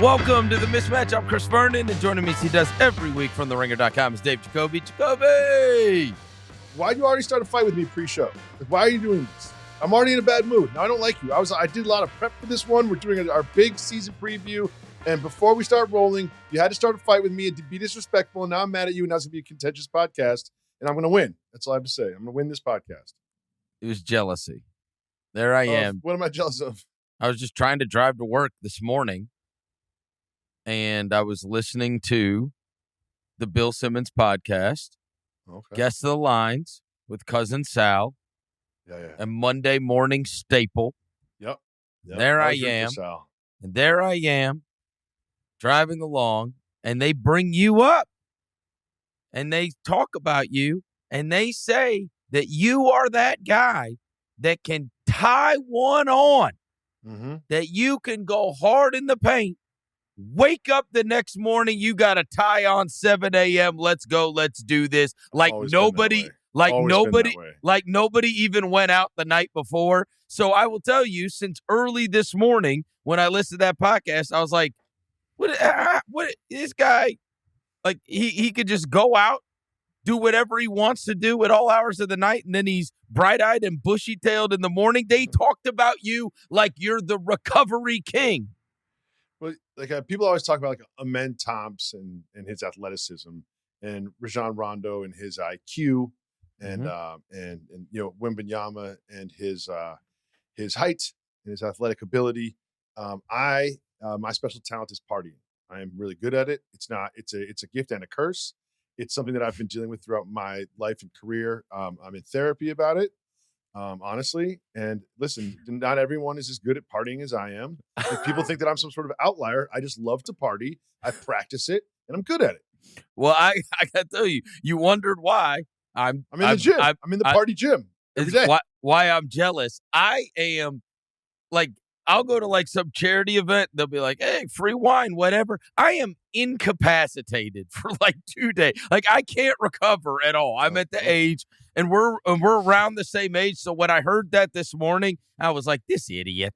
Welcome to the Mismatch. I'm Chris Vernon, and joining me as he does every week from TheRinger.com is Dave Jacoby. Jacoby! Why'd you already start a fight with me pre-show? Like, why are you doing this? I'm already in a bad mood. Now, I don't like you. I did a lot of prep for this one. We're doing our big season preview, and before we start rolling, you had to start a fight with me and to be disrespectful, and now I'm mad at you, and now it's going to be a contentious podcast, and I'm going to win. That's all I have to say. I'm going to win this podcast. It was jealousy. There I am. What am I jealous of? I was just trying to drive to work this morning, and I was listening to the Bill Simmons podcast, Guess the Lines with Cousin Sal, and Monday Morning Staple. Yep. There I am. And there I am, driving along, and they bring you up, and they talk about you, and they say that you are that guy that can tie one on, that you can go hard in the paint, wake up the next morning, you got a tie on 7 a.m. Let's go. Let's do this. Like nobody even went out the night before. So I will tell you, since early this morning, when I listened to that podcast, I was like, what this guy, like he could just go out, do whatever he wants to do at all hours of the night, and then he's bright-eyed and bushy-tailed in the morning. They talked about you like you're the recovery king. Well, like people always talk about like Amen Thompson and his athleticism, and Rajon Rondo and his IQ, and you know Wembanyama and his height and his athletic ability. My special talent is partying. I am really good at it. It's a gift and a curse. It's something that I've been dealing with throughout my life and career. I'm in therapy about it. Honestly, and listen, not everyone is as good at partying as I am. Like, people think that I'm some sort of outlier. I just love to party. I practice it, and I'm good at it. Well, I gotta tell you, you wondered why I'm in the gym. I'm in the party gym every day. Why I'm jealous. I am like, I'll go to like some charity event. They'll be like, hey, free wine, whatever. I am incapacitated for like 2 days. Like I can't recover at all. I'm at the age, and we're around the same age. So when I heard that this morning, I was like, this idiot.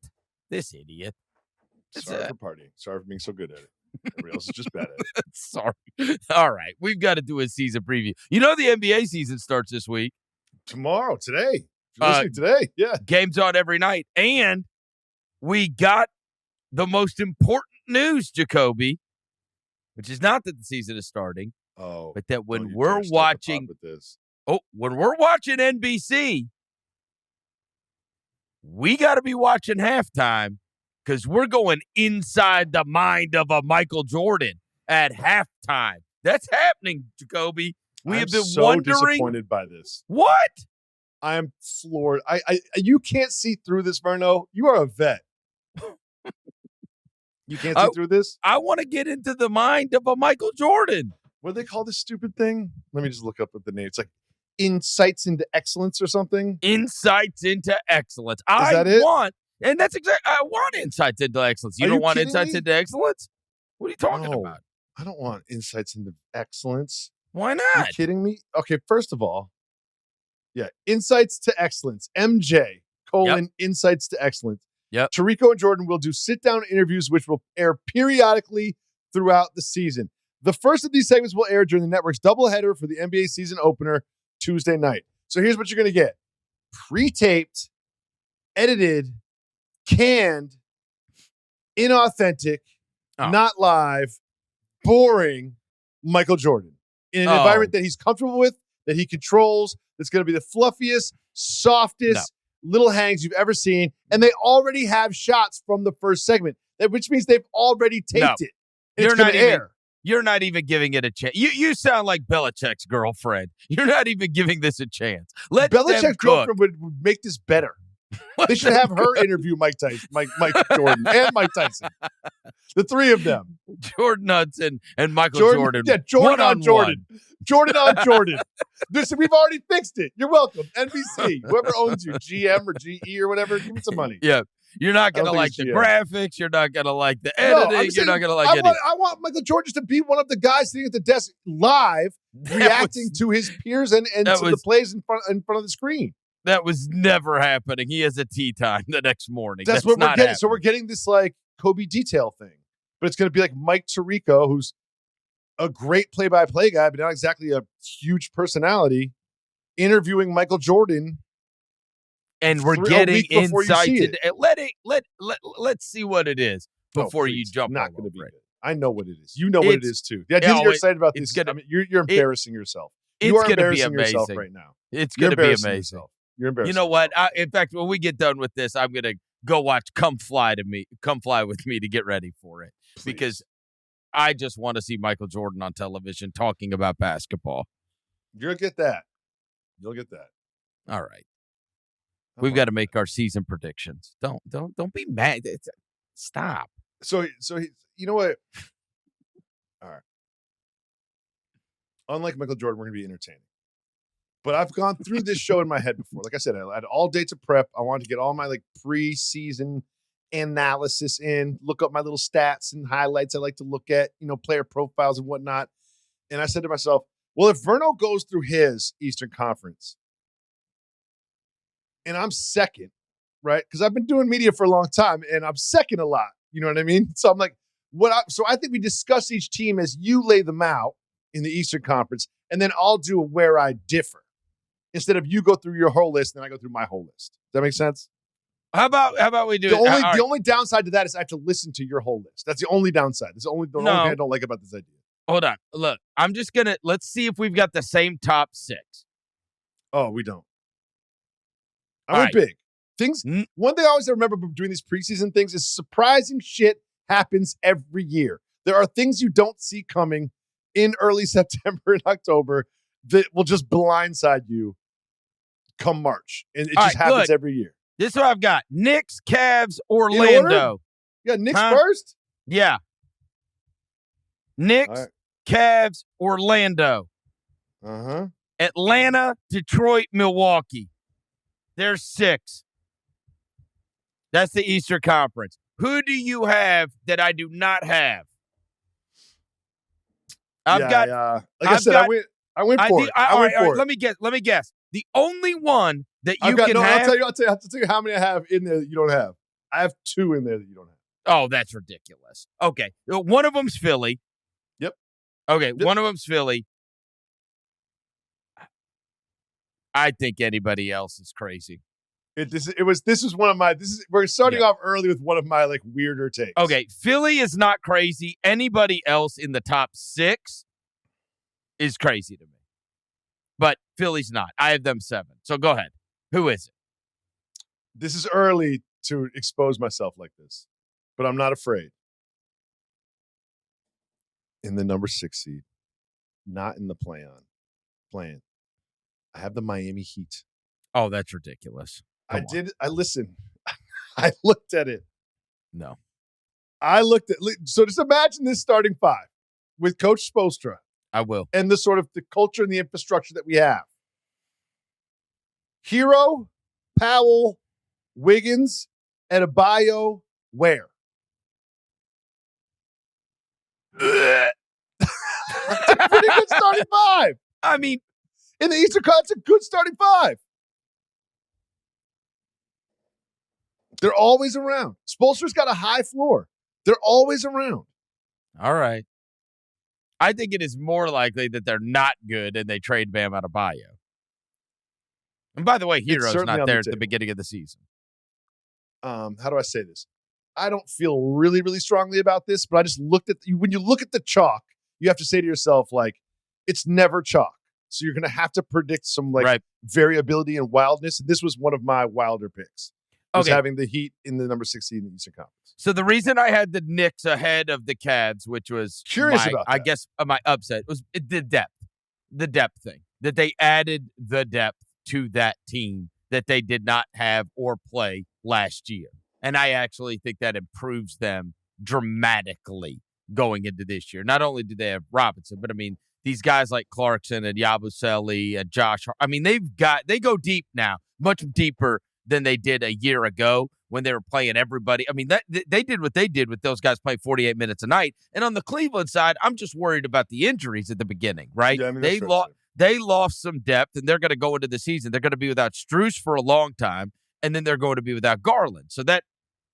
Sorry for partying. Sorry for being so good at it. Everybody else is just bad at it. Sorry. All right. We've got to do a season preview. You know the NBA season starts this week. Today. Listening today. Yeah. Games on every night. And we got the most important news, Jacoby, which is not that the season is starting, but that when we're watching NBC, we got to be watching halftime because we're going inside the mind of a Michael Jordan at halftime. That's happening, Jacoby. We have been disappointed by this. What? I am floored. You can't see through this, Verno. You are a vet. You can't see through this? I want to get into the mind of a Michael Jordan. What do they call this stupid thing? Let me just look up what the name. It's like Insights into Excellence or something. Insights into Excellence. And that's exactly, I want Insights into Excellence. You don't want Insights into Excellence? What are you talking about? I don't want Insights into Excellence. Why not? Are you kidding me? Okay, first of all, Insights to Excellence. MJ, Insights to Excellence. Yep. Tarico and Jordan will do sit-down interviews, which will air periodically throughout the season. The first of these segments will air during the network's doubleheader for the NBA season opener Tuesday night. So here's what you're going to get. Pre-taped, edited, canned, inauthentic, not live, boring Michael Jordan in an environment that he's comfortable with, that he controls, that's going to be the fluffiest, softest, little hangs you've ever seen, and they already have shots from the first segment, which means they've already taped it. It's going to air. You're not even giving it a chance. You sound like Belichick's girlfriend. You're not even giving this a chance. Belichick's girlfriend would make this better. They should have her interview Mike Jordan, and Mike Tyson. The three of them. Jordan Hudson and Michael Jordan. Yeah, Jordan on Jordan. Jordan on Jordan. Listen, we've already fixed it. You're welcome. NBC, whoever owns you, GM or GE or whatever, give me some money. Yeah. You're not going to like the graphics. You're not going to like the editing. You're not going to like anything. I want Michael Jordan to be one of the guys sitting at the desk live, reacting to his peers and to the plays in front of the screen. That was never happening. He has a tea time the next morning. That's what we're getting. So we're getting this like Kobe detail thing. but it's going to be like Mike Tirico, who's a great play-by-play guy, but not exactly a huge personality, interviewing Michael Jordan. And we're getting insight. Let's see what it is before you jump. Not going to be good. I know what it is. You know what it is too. The idea that you're excited about this. You're embarrassing yourself. You are embarrassing yourself right now. It's going to be amazing. Yourself. You're embarrassing. You know what? In fact, when we get done with this, I'm going to go watch Come Fly with Me to get ready for it. Please. Because I just want to see Michael Jordan on television talking about basketball. You'll get that. All right. We've got to make our season predictions. Don't be mad. Stop. So you know what? All right. Unlike Michael Jordan, we're going to be entertaining. But I've gone through this show in my head before. Like I said, I had all day to prep. I wanted to get all my preseason analysis in, look up my little stats and highlights I like to look at, player profiles and whatnot. And I said to myself, well, if Verno goes through his Eastern Conference and I'm second, right? Because I've been doing media for a long time and I'm second a lot. You know what I mean? So I'm like, so I think we discuss each team as you lay them out in the Eastern Conference, and then I'll do where I differ. Instead of you go through your whole list, then I go through my whole list. Does that make sense? How about we do the only downside to that is I have to listen to your whole list. That's the only downside. That's the only thing I don't like about this idea. Hold on. Look, I'm just going to, let's see if we've got the same top 6. Oh, we don't. I went big. One thing I always remember doing these preseason things is surprising shit happens every year. There are things you don't see coming in early September and October that will just blindside you come March. And it just happens every year. This is what I've got. Knicks, Cavs, Orlando. Yeah, Knicks first? Yeah. Knicks, Cavs, Orlando. Uh-huh. Atlanta, Detroit, Milwaukee. There's 6. That's the Eastern Conference. Who do you have that I do not have? I went for it. All right, let me guess. The only one that you can have. I'll tell you how many I have in there that you don't have. I have 2 in there that you don't have. Oh, that's ridiculous. Okay. One of them's Philly. Yep. Okay. Yep. One of them's Philly. I think anybody else is crazy. We're starting off early with one of my weirder takes. Okay. Philly is not crazy. Anybody else in the top 6 is crazy to me. But Philly's not. I have them 7. So go ahead. Who is it? This is early to expose myself like this, but I'm not afraid. In the number 6 seed, not in the plan. I have the Miami Heat. Oh, that's ridiculous. I listened. I looked at it. No. So just imagine this starting 5 with Coach Spoelstra. I will. And the sort of the culture and the infrastructure that we have. Hero, Powell, Wiggins, Adebayo, Ware. That's a pretty good starting 5. I mean, in the Eastern Conference, it's a good starting 5. They're always around. Spoelstra's got a high floor. They're always around. All right. I think it is more likely that they're not good and they trade Bam Adebayo. And by the way, Hero's not there at the beginning of the season. How do I say this? I don't feel really, really strongly about this, but I just looked at when you look at the chalk, you have to say to yourself, it's never chalk. So you're going to have to predict some variability and wildness. And this was one of my wilder picks. Having the Heat in the number 6 seed in the Eastern Conference. So the reason I had the Knicks ahead of the Cavs, which was curious about that. I guess my upset, was the depth thing, that they added the depth to that team that they did not have or play last year. And I actually think that improves them dramatically going into this year. Not only do they have Robinson, but these guys like Clarkson and Yabusele and Josh. They go deep now, much deeper than they did a year ago when they were playing everybody. They did what they did with those guys playing 48 minutes a night. And on the Cleveland side, I'm just worried about the injuries at the beginning, right? Yeah, they lost some depth, and they're going to go into the season. They're going to be without Strus for a long time, and then they're going to be without Garland. So that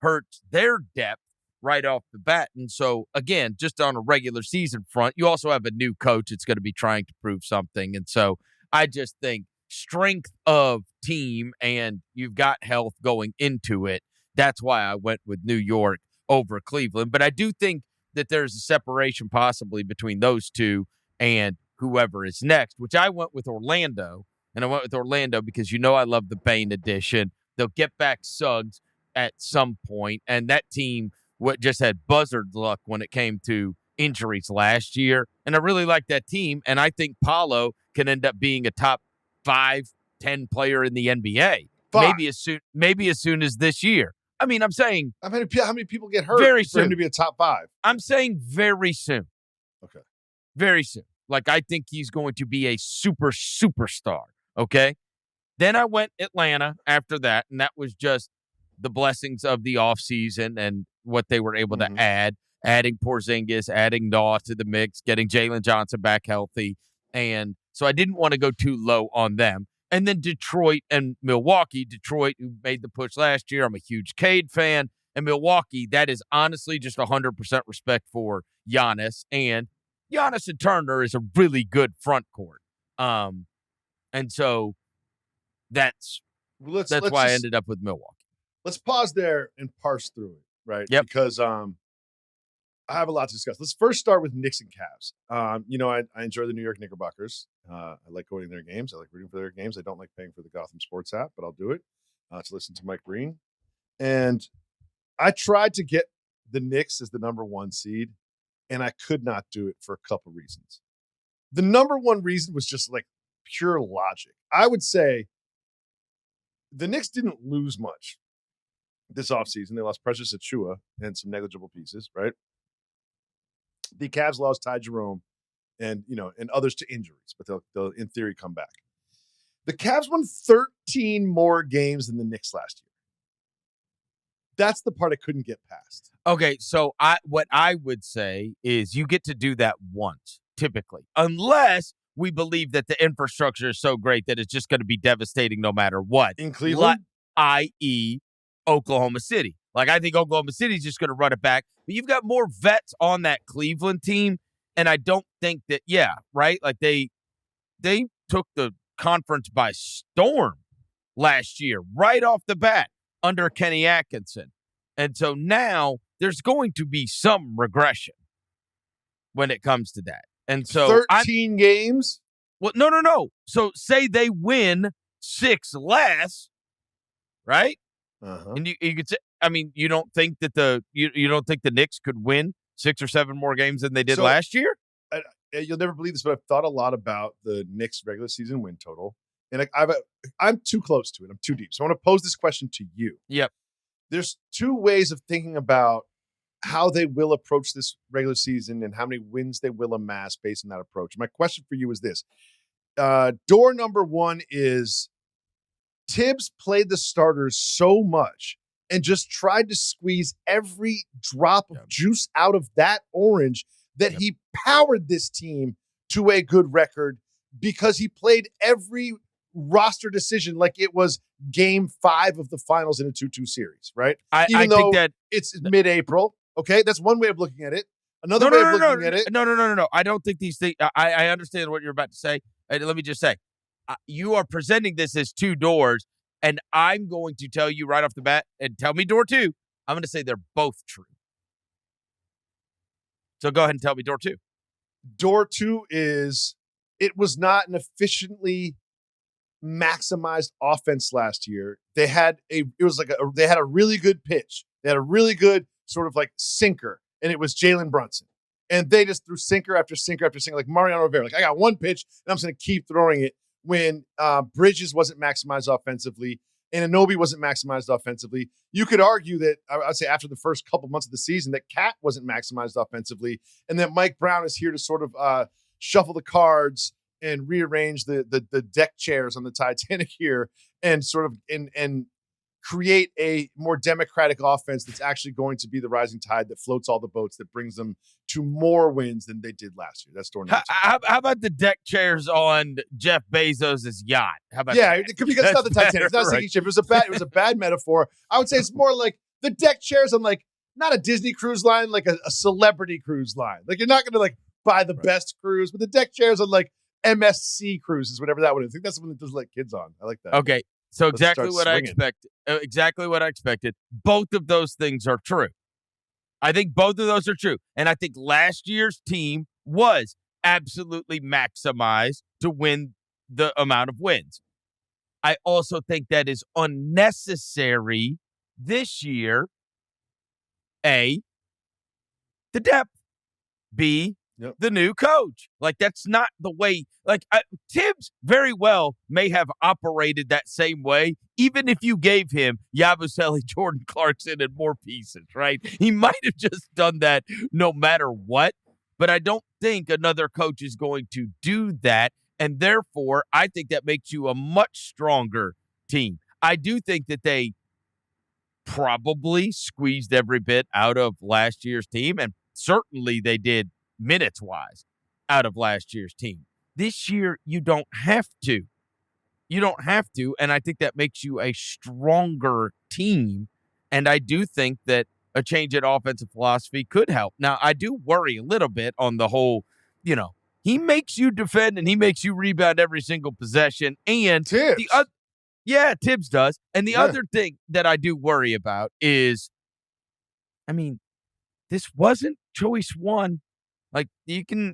hurts their depth right off the bat. And so, again, just on a regular season front, you also have a new coach that's going to be trying to prove something. And so I just think strength of team and you've got health going into it. That's why I went with New York over Cleveland. But I do think that there's a separation possibly between those two and whoever is next, which I went with Orlando. And I went with Orlando because I love the Bane edition. They'll get back Suggs at some point, and that team just had buzzard luck when it came to injuries last year. And I really like that team, and I think Paolo can end up being a top 5-10 player in the NBA. Maybe as soon as this year. I mean, I'm saying how many people get hurt very for soon him to be a top 5? I'm saying very soon. Okay. Very soon. Like, I think he's going to be a superstar. Okay. Then I went Atlanta after that, and that was just the blessings of the offseason and what they were able to adding Porzingis, adding Naw to the mix, getting Jalen Johnson back healthy. And so I didn't want to go too low on them. And then Detroit and Milwaukee. Detroit, who made the push last year. I'm a huge Cade fan. And Milwaukee, that is honestly just 100% respect for Giannis. And Giannis and Turner is a really good front court. And so that's why I ended up with Milwaukee. Let's pause there and parse through it, right? Yep. Because I have a lot to discuss. Let's first start with Knicks and Cavs. I enjoy the New York Knickerbockers. I like going to their games. I like rooting for their games. I don't like paying for the Gotham Sports app, but I'll do it to listen to Mike Green. And I tried to get the Knicks as the number 1 seed, and I could not do it for a couple reasons. The number 1 reason was just like pure logic. I would say the Knicks didn't lose much this offseason. They lost Precious Achiuwa and some negligible pieces, right? The Cavs lost Ty Jerome and others to injuries, but they'll in theory come back. The Cavs won 13 more games than the Knicks last year. That's the part I couldn't get past. Okay, so what I would say is you get to do that once, typically, unless we believe that the infrastructure is so great that it's just going to be devastating no matter what. In Cleveland? I.e., Oklahoma City. Like, I think Oklahoma City is just going to run it back. But you've got more vets on that Cleveland team, and I don't think that, right? Like, they took the conference by storm last year, right off the bat, under Kenny Atkinson. And so now there's going to be some regression when it comes to that. And so 13 games? Well, no. So say they win 6 less, right? Uh-huh. And you could say, I mean, you don't think that you don't think the Knicks could win 6 or 7 more games than they did last year? You'll never believe this, but I've thought a lot about the Knicks regular season win total, and I'm too close to it. I'm too deep. So I want to pose this question to you. Yep. There's 2 ways of thinking about how they will approach this regular season and how many wins they will amass based on that approach. My question for you is this. Door number 1 is Tibbs played the starters so much and just tried to squeeze every drop of juice out of that orange that he powered this team to a good record because he played every roster decision like it was game 5 of the finals in a 2-2 series, right? I think that it's mid-April. Okay, that's one way of looking at it. Another way of looking at it. No. I don't think these things. I understand what you're about to say. Let me just say, you are presenting this as 2 doors, and I'm going to tell you right off the bat, and tell me door 2. I'm going to say they're both true. So go ahead and tell me door 2. Door 2 is it was not an efficiently maximized offense last year. They had a really good pitch. They had a really good sort of like sinker, and it was Jalen Brunson. And they just threw sinker after sinker after sinker, like Mariano Rivera. Like, I got one pitch, and I'm just going to keep throwing it when Bridges wasn't maximized offensively and Anunoby wasn't maximized offensively. You could argue that, I'd say after the first couple months of the season, that Cat wasn't maximized offensively, and that Mike Brown is here to sort of shuffle the cards and rearrange the deck chairs on the Titanic here and sort of and create a more democratic offense that's actually going to be the rising tide that floats all the boats, that brings them to more wins than they did last year. That's door number 2. How about the deck chairs on Jeff Bezos' yacht? How about that? Because it's not the Titanic. It's not a sinking ship. It was a bad metaphor. I would say it's more like the deck chairs on like not a Disney cruise line, like a celebrity cruise line. Like you're not going to like buy the best cruise, but the deck chairs on like MSC cruises, whatever that one is. I think that's the one that does let kids on. I like that. Okay. So Let's exactly start what I swinging. expected. Exactly what I expected. Both of those things are true. I think both of those are true. And I think last year's team was absolutely maximized to win the amount of wins. I also think that is unnecessary this year. A, the depth. B, the new coach. Like, that's not the way. Like, Tibbs very well may have operated that same way, even if you gave him Yabusele, Jordan Clarkson, and more pieces, right? He might have just done that no matter what, but I don't think another coach is going to do that, and therefore, I think that makes you a much stronger team. I do think that they probably squeezed every bit out of last year's team, and certainly they did minutes-wise out of last year's team. This year, you don't have to. You don't have to, and I think that makes you a stronger team, and I do think that a change in offensive philosophy could help. Now, I do worry a little bit on the whole, he makes you defend and he makes you rebound every single possession, and Tibbs. Tibbs does. And the other thing that I do worry about is, this wasn't choice one. Like,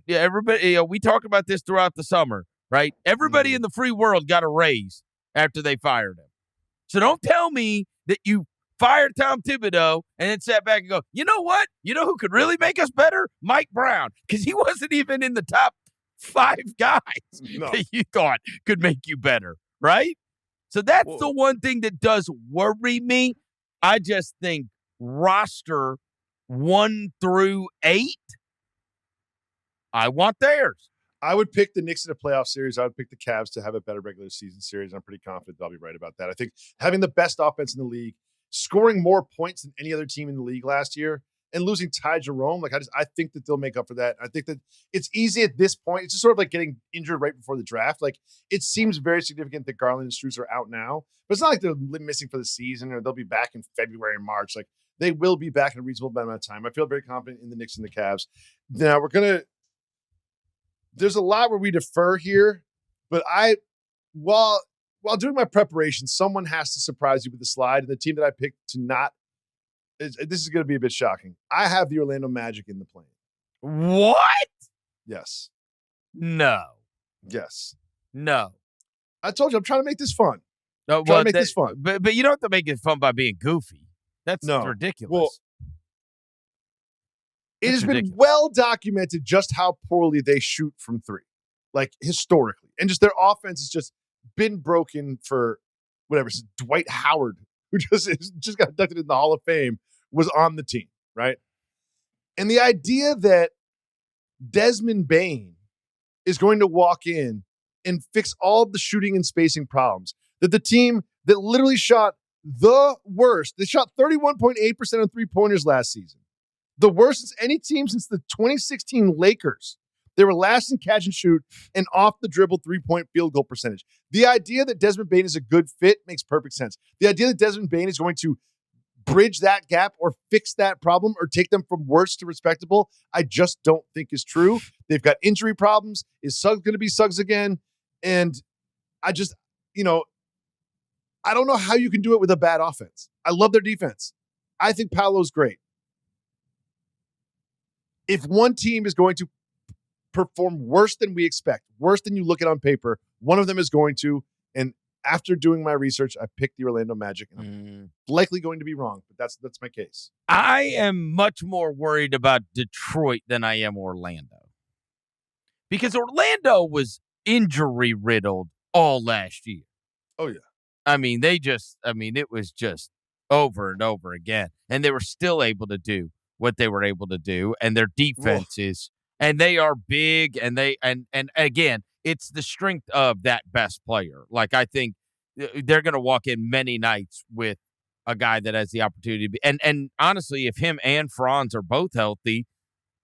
everybody, we talked about this throughout the summer, right? Everybody in the free world got a raise after they fired him. So don't tell me that you fired Tom Thibodeau and then sat back and go, you know what? You know who could really make us better? Mike Brown. Because he wasn't even in the top 5 guys that you thought could make you better, right? So that's the one thing that does worry me. I just think roster 1 through 8, I want theirs. I would pick the Knicks in a playoff series. I would pick the Cavs to have a better regular season series. I'm pretty confident I'll be right about that. I think having the best offense in the league, scoring more points than any other team in the league last year, and losing Ty Jerome, I think that they'll make up for that. I think that it's easy at this point. It's just sort of like getting injured right before the draft. Like, it seems very significant that Garland and Strus are out now, but it's not like they're missing for the season or they'll be back in February and March. Like, they will be back in a reasonable amount of time. I feel very confident in the Knicks and the Cavs. Now there's a lot where we defer here, but while doing my preparation, someone has to surprise you with the slide, and the team that I picked to not, this is going to be a bit shocking. I have the Orlando Magic in the plane. What? Yes. No. Yes. No. I told you, I'm trying to make this fun. No, trying to make this fun. But you don't have to make it fun by being goofy. That's ridiculous. Well, it has been well documented just how poorly they shoot from 3, like historically. And just their offense has just been broken for whatever. So Dwight Howard, who just got inducted in the Hall of Fame, was on the team, right? And the idea that Desmond Bane is going to walk in and fix all of the shooting and spacing problems, that the team that literally shot the worst, they shot 31.8% on three-pointers last season. The worst since any team since the 2016 Lakers. They were last in catch and shoot and off the dribble 3-point field goal percentage. The idea that Desmond Bane is a good fit makes perfect sense. The idea that Desmond Bane is going to bridge that gap or fix that problem or take them from worse to respectable, I just don't think is true. They've got injury problems. Is Suggs going to be Suggs again? And I just, I don't know how you can do it with a bad offense. I love their defense. I think Paolo's great. If one team is going to perform worse than we expect, worse than you look at on paper, one of them is going to. And after doing my research, I picked the Orlando Magic. And I'm likely going to be wrong, but that's my case. I am much more worried about Detroit than I am Orlando. Because Orlando was injury riddled all last year. Oh, yeah. It was just over and over again. And they were still able to do what they were able to do, and their defense and they are big, and again, it's the strength of that best player. Like, I think they're going to walk in many nights with a guy that has the opportunity to be, and honestly, if him and Franz are both healthy,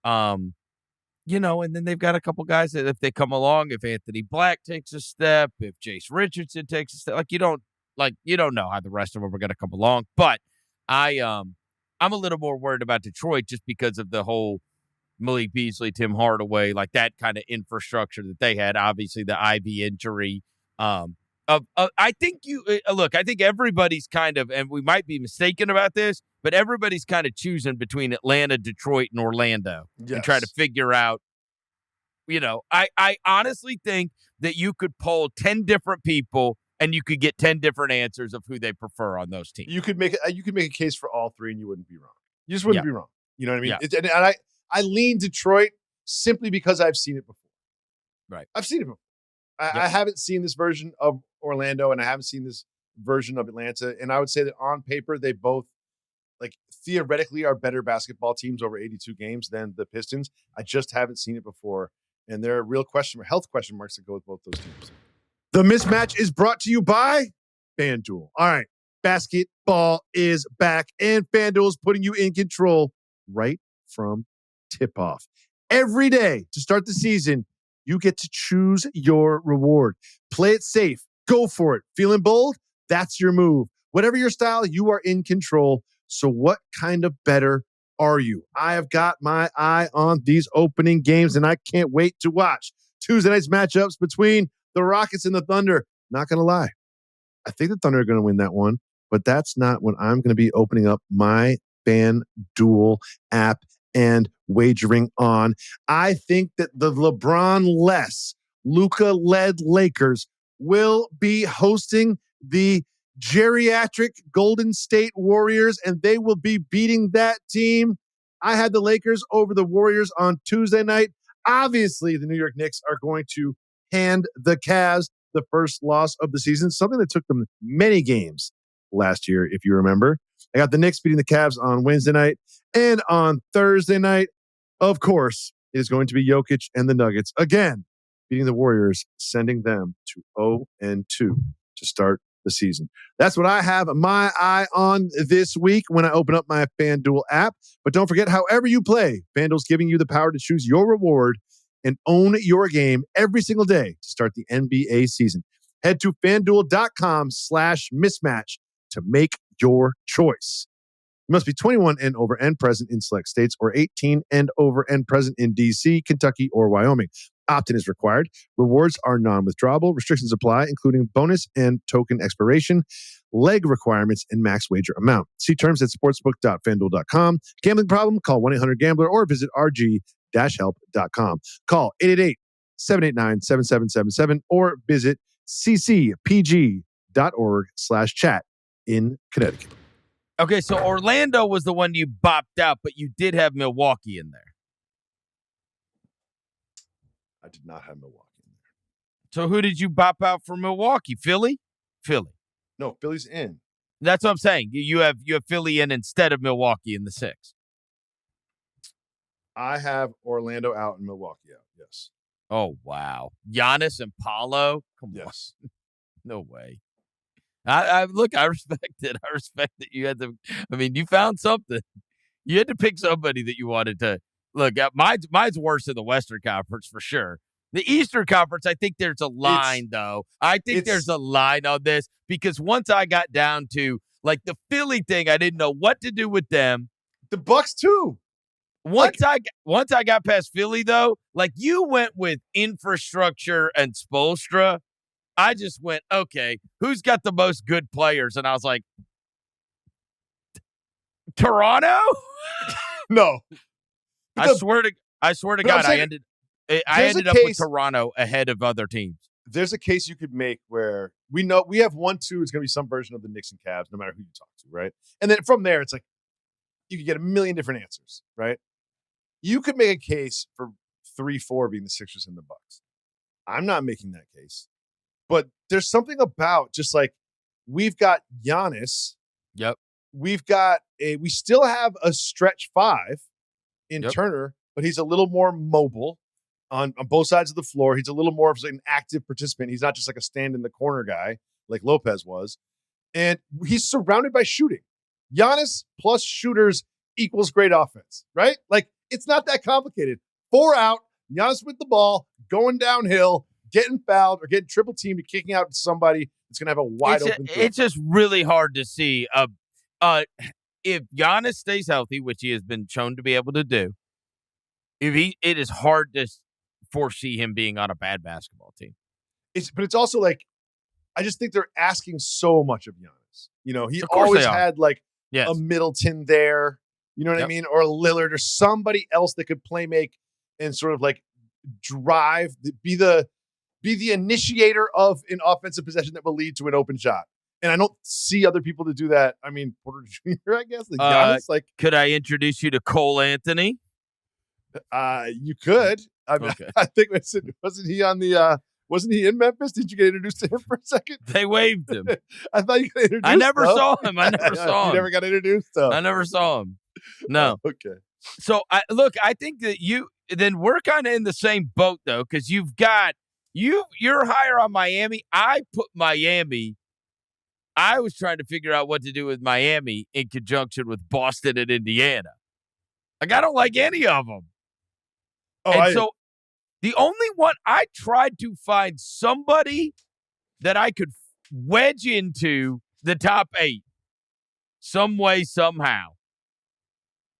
and then they've got a couple guys that if they come along, if Anthony Black takes a step, if Jace Richardson takes a step, you don't know how the rest of them are going to come along, but I I'm a little more worried about Detroit just because of the whole Malik Beasley, Tim Hardaway, like that kind of infrastructure that they had. Obviously, the Ivy injury. I think I think everybody's kind of, and we might be mistaken about this, but everybody's kind of choosing between Atlanta, Detroit, and Orlando and try to figure out. I honestly think that you could poll 10 different people and you could get 10 different answers of who they prefer on those teams. You could make a case for all three, and you wouldn't be wrong. You just wouldn't be wrong. You know what I mean? Yeah. And I lean Detroit simply because I've seen it before. Right. I've seen it before. I haven't seen this version of Orlando, and I haven't seen this version of Atlanta. And I would say that on paper, they both, like, theoretically are better basketball teams over 82 games than the Pistons. I just haven't seen it before. And there are real health question marks that go with both those teams. The Mismatch is brought to you by FanDuel. All right. Basketball is back, and FanDuel is putting you in control right from tip-off. Every day to start the season, you get to choose your reward. Play it safe. Go for it. Feeling bold? That's your move. Whatever your style, you are in control. So what kind of better are you? I have got my eye on these opening games, and I can't wait to watch Tuesday night's matchups between the Rockets and the Thunder. Not going to lie. I think the Thunder are going to win that one, but that's not when I'm going to be opening up my FanDuel app and wagering on. I think that the LeBron-less, Luka-led Lakers will be hosting the geriatric Golden State Warriors, and they will be beating that team. I had the Lakers over the Warriors on Tuesday night. Obviously, the New York Knicks are going to hand the Cavs the first loss of the season, something that took them many games last year, if you remember. I got the Knicks beating the Cavs on Wednesday night, and on Thursday night, of course, it is going to be Jokic and the Nuggets again, beating the Warriors, sending them to 0-2 to start the season. That's what I have my eye on this week when I open up my FanDuel app. But don't forget, however you play, FanDuel's giving you the power to choose your reward and own your game every single day to start the NBA season. Head to FanDuel.com/mismatch to make your choice. You must be 21 and over and present in select states, or 18 and over and present in D.C., Kentucky, or Wyoming. Opt-in is required. Rewards are non-withdrawable. Restrictions apply, including bonus and token expiration, leg requirements, and max wager amount. See terms at sportsbook.fanduel.com. Gambling problem? Call 1-800-GAMBLER or visit rg-help.com. Call 888-789-7777 or visit ccpg.org/chat in Connecticut. Okay, so Orlando was the one you bopped out, but you did have Milwaukee in there. I did not have Milwaukee in there. So who did you bop out for Milwaukee? Philly? No, Philly's in. That's what I'm saying. You have Philly in instead of Milwaukee in the 6. I have Orlando out and Milwaukee out, yes. Oh, wow. Giannis and Paolo? Come on. No way. I respect it. I respect that you had to. I mean, you found something. You had to pick somebody that you wanted to look at. Mine's worse in the Western Conference for sure. The Eastern Conference, I think there's a line, though. I think there's a line on this because once I got down to like the Philly thing, I didn't know what to do with them. The Bucks too. Once I got past Philly, though, like you went with infrastructure and Spoelstra. I just went, okay, who's got the most good players? And I was like, Toronto? No. I swear to God, I ended up with Toronto ahead of other teams. There's a case you could make where we know we have 1-2. It's going to be some version of the Knicks and Cavs, no matter who you talk to, right? And then from there, it's like you could get a million different answers, right? You could make a case for 3-4 being the Sixers and the Bucks. I'm not making that case. But there's something about just like we've got Giannis. Yep. We still have a stretch 5 in Turner, but he's a little more mobile on both sides of the floor. He's a little more of an active participant. He's not just like a stand in the corner guy like Lopez was. And he's surrounded by shooting. Giannis plus shooters equals great offense, right? Like it's not that complicated. 4 out, Giannis with the ball, going downhill, getting fouled or getting triple teamed, kicking out to somebody that's going to have a wide open field. It's just really hard to see. if Giannis stays healthy, which he has been shown to be able to do, it is hard to foresee him being on a bad basketball team. But it's also like, I just think they're asking so much of Giannis. You know, he Of course always they are. had like Yes. a Middleton there. You know what I mean? Or Lillard or somebody else that could play make and sort of like drive, be the initiator of an offensive possession that will lead to an open shot. And I don't see other people to do that. I mean, Porter Jr., I guess. Like Giannis, could I introduce you to Cole Anthony? You could. I mean, Okay. I think wasn't he on the wasn't he in Memphis? Did you get introduced to him for a second? They waived him. I thought you got introduced. I never saw him. You never got introduced, though. I never saw him. No. Okay. So I think that then we're kind of in the same boat though, because you're higher on Miami. I put Miami. I was trying to figure out what to do with Miami in conjunction with Boston and Indiana. Like, I don't like any of them. So the only one I tried to find somebody that I could wedge into the top 8 some way, somehow.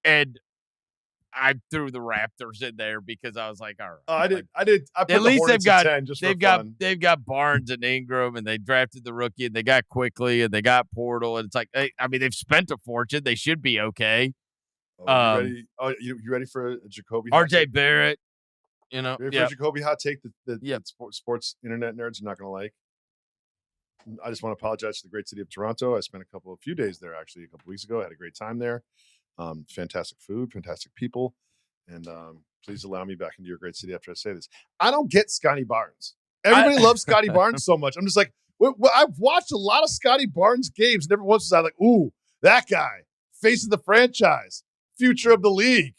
And I threw the Raptors in there because I was like, all right. I did. I put at least Hornets they've got at 10 just for fun. they've got Barnes and Ingram, and they drafted the rookie, and they got Quickly, and they got Portal, and it's like, they've spent a fortune. They should be okay. You ready? You ready for a Jacoby? RJ Barrett, you know, ready for a Jacoby hot take that sports internet nerds are not going to like. I just want to apologize to the great city of Toronto. I spent a few days there actually a couple weeks ago. I had a great time there. Fantastic food, fantastic people, and please allow me back into your great city after I say this. I don't get Scotty Barnes. Everybody loves Scotty Barnes so much. I'm just like, I've watched a lot of Scotty Barnes games. Never once was I like, ooh, that guy, face of the franchise, future of the league.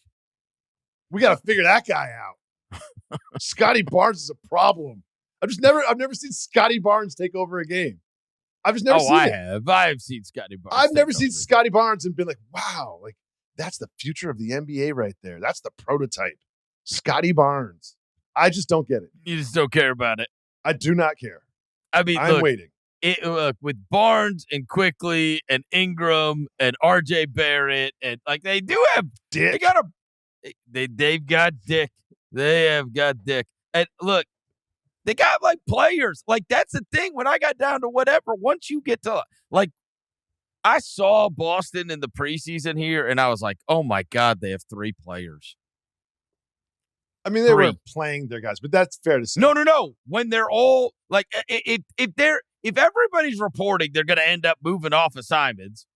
We got to figure that guy out. Scotty Barnes is a problem. I've never seen Scotty Barnes take over a game. I've just never seen it. I have seen Scotty Barnes. I've never seen Scotty Barnes and been like, wow, like that's the future of the NBA right there. That's the prototype. Scotty Barnes. I just don't get it. You just don't care about it. I do not care. I mean, I'm waiting. Look, with Barnes and Quickly and Ingram and RJ Barrett, and like they do have Dick. They've got Dick. They have got Dick. And look, they got like players. Like, that's the thing. When I got down to whatever, once you get to like, I saw Boston in the preseason here, and I was like, oh my God, they have 3 players. I mean, they were playing their guys, but that's fair to say. No. When they're all like, if everybody's reporting, they're going to end up moving off of Simmons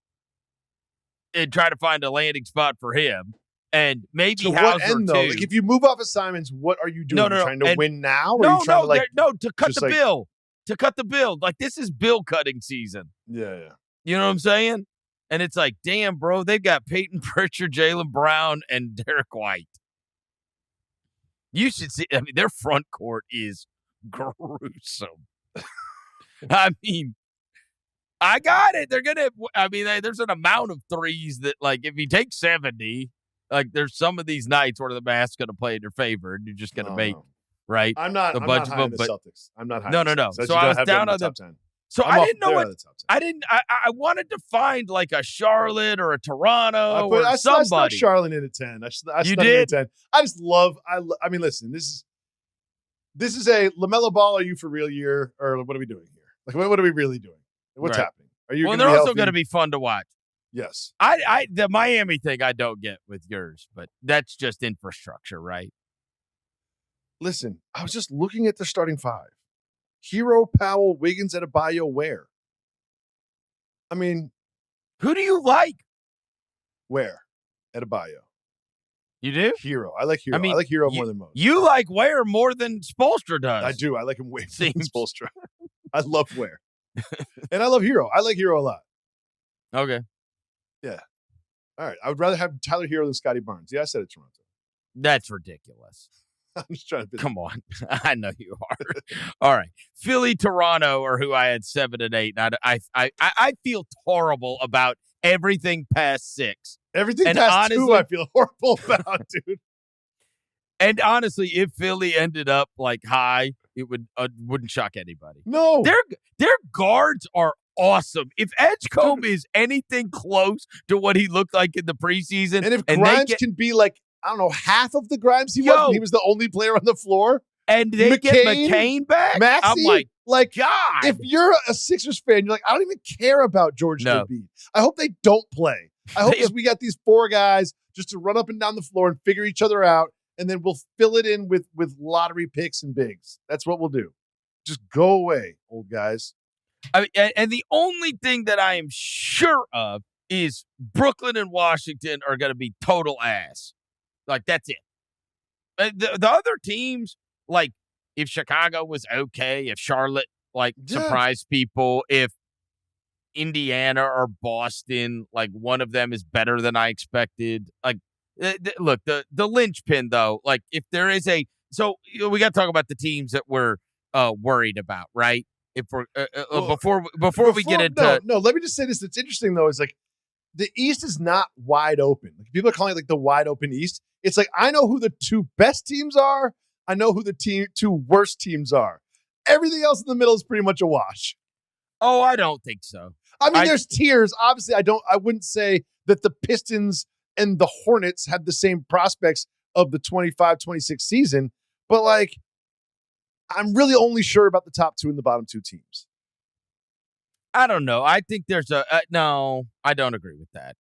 and try to find a landing spot for him. And maybe to Hauser what end, too. though? Like, if you move off of Simmons, what are you doing? No. Trying to win now? No, to cut the bill. To cut the bill. Like, this is bill cutting season. Yeah. You know what I'm saying? And it's like, damn, bro, they've got Peyton Pritchard, Jaylen Brown, and Derek White. You should see. I mean, their front court is gruesome. I mean, I got it. They're gonna. I mean, there's an amount of threes that, like, if you take 70, like, there's some of these nights where the math's gonna play in your favor, and you're just gonna make right. I'm not high on the Celtics. I'm not high. No. So I was down on the top 10. So I didn't know what. I didn't. I wanted to find like a Charlotte or a Toronto or somebody. I stuck Charlotte in at 10. You did? 10. I just love. I mean, listen. This is a LaMelo Ball. Are you for real year, or what are we doing here? Like, what are we really doing? What's happening? Are you? Well, they're also going to be fun to watch. Yes. The Miami thing I don't get with yours, but that's just infrastructure, right? Listen, I was just looking at the starting 5. Hero, Powell, Wiggins, Adebayo, where? I mean, who do you like? Where? Adebayo. You do? Hero. I like Hero. I like Hero more than most. You like Ware more than Spoelstra does. I do. I like him way more than Spoelstra. I love Ware. And I love Hero. I like Hero a lot. Okay. Yeah. All right. I would rather have Tyler Hero than Scotty Barnes. Yeah, I said it, Toronto. That's ridiculous. I'm just trying to. Come on. I know you are. All right. Philly, Toronto are who I had 7 and 8. And I feel horrible about everything past 6. Everything past 2 I feel horrible about, dude. And honestly, if Philly ended up like high, it wouldn't shock anybody. No. Their guards are awesome. If Edgecombe is anything close to what he looked like in the preseason, and if Grimes can be like, I don't know, half of the Grimes he was when he was the only player on the floor, and they get McCain back, Maxey, I'm like, God. If you're a Sixers fan, you're like, I don't even care about George and Embiid. I hope they don't play. I hope we got these 4 guys just to run up and down the floor and figure each other out, and then we'll fill it in with lottery picks and bigs. That's what we'll do. Just go away, old guys. I mean, and the only thing that I am sure of is Brooklyn and Washington are going to be total ass. Like, that's it. The other teams, like, if Chicago was okay, if Charlotte, surprised people, if Indiana or Boston, like, one of them is better than I expected. Like, look, the linchpin, though, like, if there is so we got to talk about the teams that we're worried about, right? If we're before we get into let me just say this. It's interesting, though, is like, the East is not wide open. Like, people are calling it like the wide open East. It's like, I know who the 2 best teams are. I know who the 2 worst teams are. Everything else in the middle is pretty much a wash. Oh, I don't think so. I mean, there's tiers. Obviously, I wouldn't say that the Pistons and the Hornets have the same prospects of the 25-26 season, but like, I'm really only sure about the top 2 and the bottom 2 teams. I don't know. I think there's no, I don't agree with that.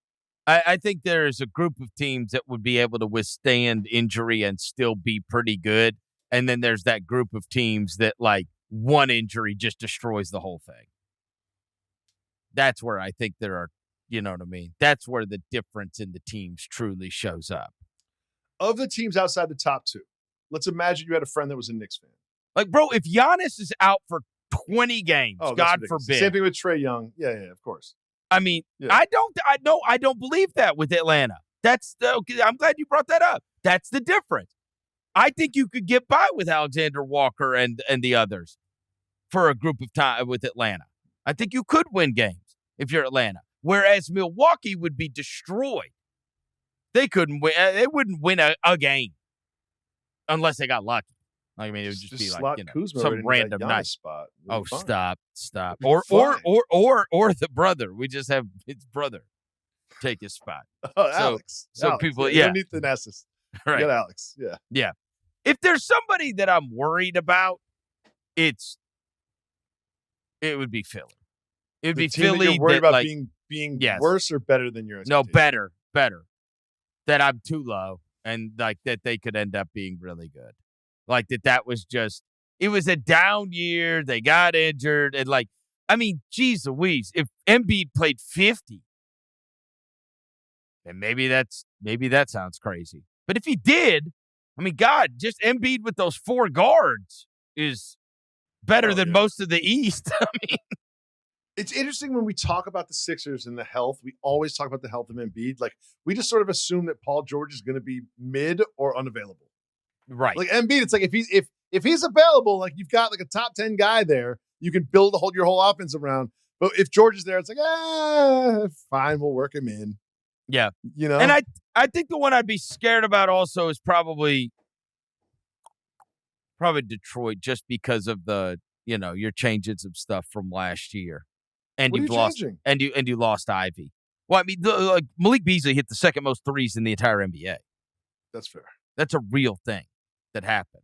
I think there's a group of teams that would be able to withstand injury and still be pretty good. And then there's that group of teams that, like, one injury just destroys the whole thing. That's where I think there are, you know what I mean? That's where the difference in the teams truly shows up. Of the teams outside the top 2, let's imagine you had a friend that was a Knicks fan. Like, bro, if Giannis is out for 20 games, God forbid. Same thing with Trae Young. Yeah, of course. I mean, I don't believe that with Atlanta. I'm glad you brought that up. That's the difference. I think you could get by with Alexander Walker and the others for a group of time with Atlanta. I think you could win games if you're Atlanta. Whereas Milwaukee would be destroyed. They couldn't win. They wouldn't win a game unless they got lucky. I mean, it would just be like, some random night spot. Stop. Or the brother. We just have his brother take his spot. Oh, Alex. So people, You don't need the Nessus. Right. You got Alex. Yeah. If there's somebody that I'm worried about, it would be Philly. It would be Philly. You're worried about being worse or better than your expectations? No, better. That I'm too low, and like that they could end up being really good. Like that was just, it was a down year. They got injured. And like, I mean, geez Louise, if Embiid played 50, then maybe that sounds crazy. But if he did, I mean, God, just Embiid with those 4 guards is better than most of the East. I mean, it's interesting when we talk about the Sixers and the health. We always talk about the health of Embiid. Like, we just sort of assume that Paul George is going to be mid or unavailable. Right. Like Embiid, it's like if he's available, like, you've got like a top 10 guy there, you can build your whole offense around. But if George is there, it's like, fine, we'll work him in. Yeah. You know? And I think the one I'd be scared about also is probably Detroit, just because of the, you're changing some stuff from last year. And what you've lost changing? and you lost Ivy. Well, I mean, Malik Beasley hit the second most threes in the entire NBA. That's fair. That's a real thing that happened.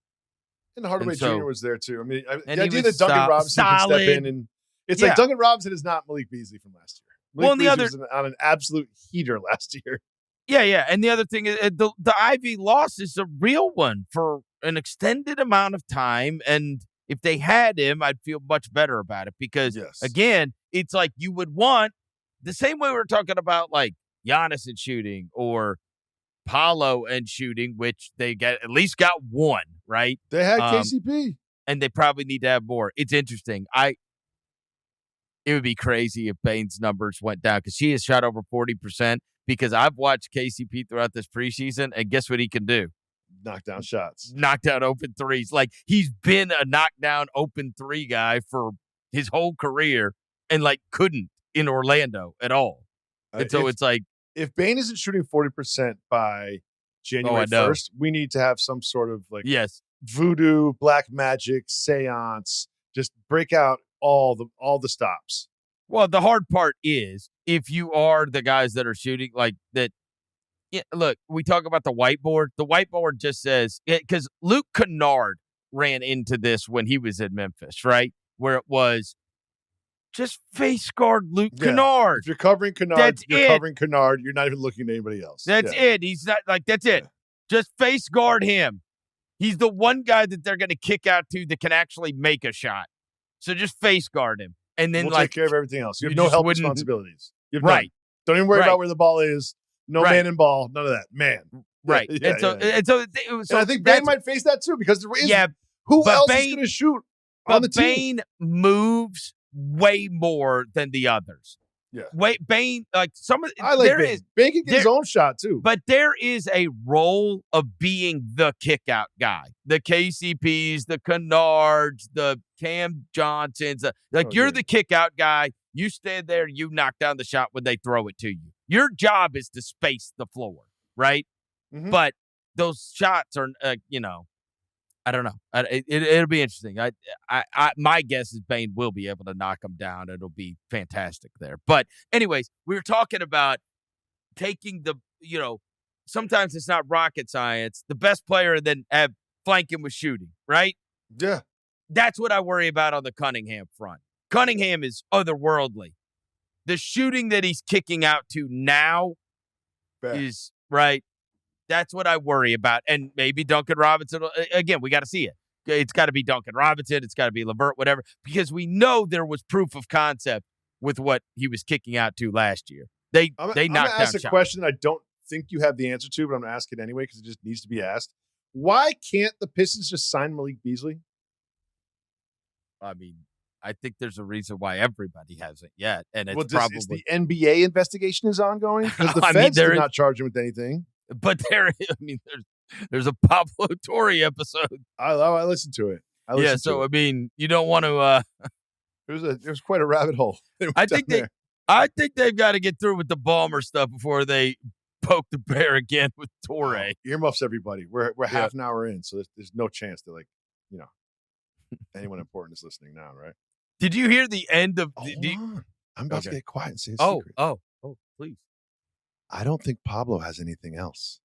And Hardaway Jr. was there too. I mean, the idea that Duncan Robinson can step in, and it's like Duncan Robinson is not Malik Beasley from last year. Malik Beasley was on an absolute heater last year. Yeah. And the other thing is the Ivy loss is a real one for an extended amount of time. And if they had him, I'd feel much better about it because, again, it's like you would want the same way we were talking about like Giannis and shooting or Paulo and shooting, which they at least got one, right? They had KCP. And they probably need to have more. It's interesting. It would be crazy if Bane's numbers went down because he has shot over 40%, because I've watched KCP throughout this preseason, and guess what he can do? Knock down shots. Knock down open threes. Like, he's been a knockdown open 3 guy for his whole career and, like, couldn't in Orlando at all. And so it's like, if Bane isn't shooting 40% by January 1st, we need to have some sort of like voodoo, black magic, seance, just break out all the stops. Well, the hard part is if you are the guys that are shooting like that. Yeah, look, we talk about the whiteboard. The whiteboard just says, because Luke Kennard ran into this when he was in Memphis, right? Where it was just face guard Luke Kennard. If you're covering Kennard, covering Kennard. You're not even looking at anybody else. That's it. He's not like, that's it. Just face guard him. He's the one guy that they're going to kick out to that can actually make a shot. So just face guard him. And then we'll take care of everything else. You have no help responsibilities. Right. Don't even worry about where the ball is. No man in ball. None of that. Man. Right. So I think Bane might face that too because there is. Yeah. Who else is going to shoot on the team? Bane moves way more than the others. Yeah. Bane, like some of I like Bane. Bane can get his own shot too. But there is a role of being the kick out guy. The KCPs, the Kennards, the Cam Johnsons. You're the kick out guy. You stand there, you knock down the shot when they throw it to you. Your job is to space the floor, right? Mm-hmm. But those shots are, I don't know. It'll be interesting. My guess is Bane will be able to knock him down. It'll be fantastic there. But anyways, we were talking about taking sometimes it's not rocket science. The best player and then have flanking with shooting, right? Yeah. That's what I worry about on the Cunningham front. Cunningham is otherworldly. The shooting that he's kicking out to now is right. That's what I worry about. And maybe Duncan Robinson. Again, we got to see it. It's got to be Duncan Robinson. It's got to be LeVert, whatever, because we know there was proof of concept with what he was kicking out to last year. They knocked down. I'm going to ask a question I don't think you have the answer to, but I'm going to ask it anyway because it just needs to be asked. Why can't the Pistons just sign Malik Beasley? I mean, I think there's a reason why everybody hasn't yet, and it's probably the NBA investigation is ongoing because the feds did not charge him with anything. But there's a Pablo Torre episode. I listened to it. You don't want to. It was quite a rabbit hole. I think they've got to get through with the Ballmer stuff before they poke the bear again with Torre. Earmuffs, everybody. We're half an hour in, so there's no chance that anyone important is listening now, right? Did you hear the end of? I'm about to get quiet and say a secret. Oh, please. I don't think Pablo has anything else.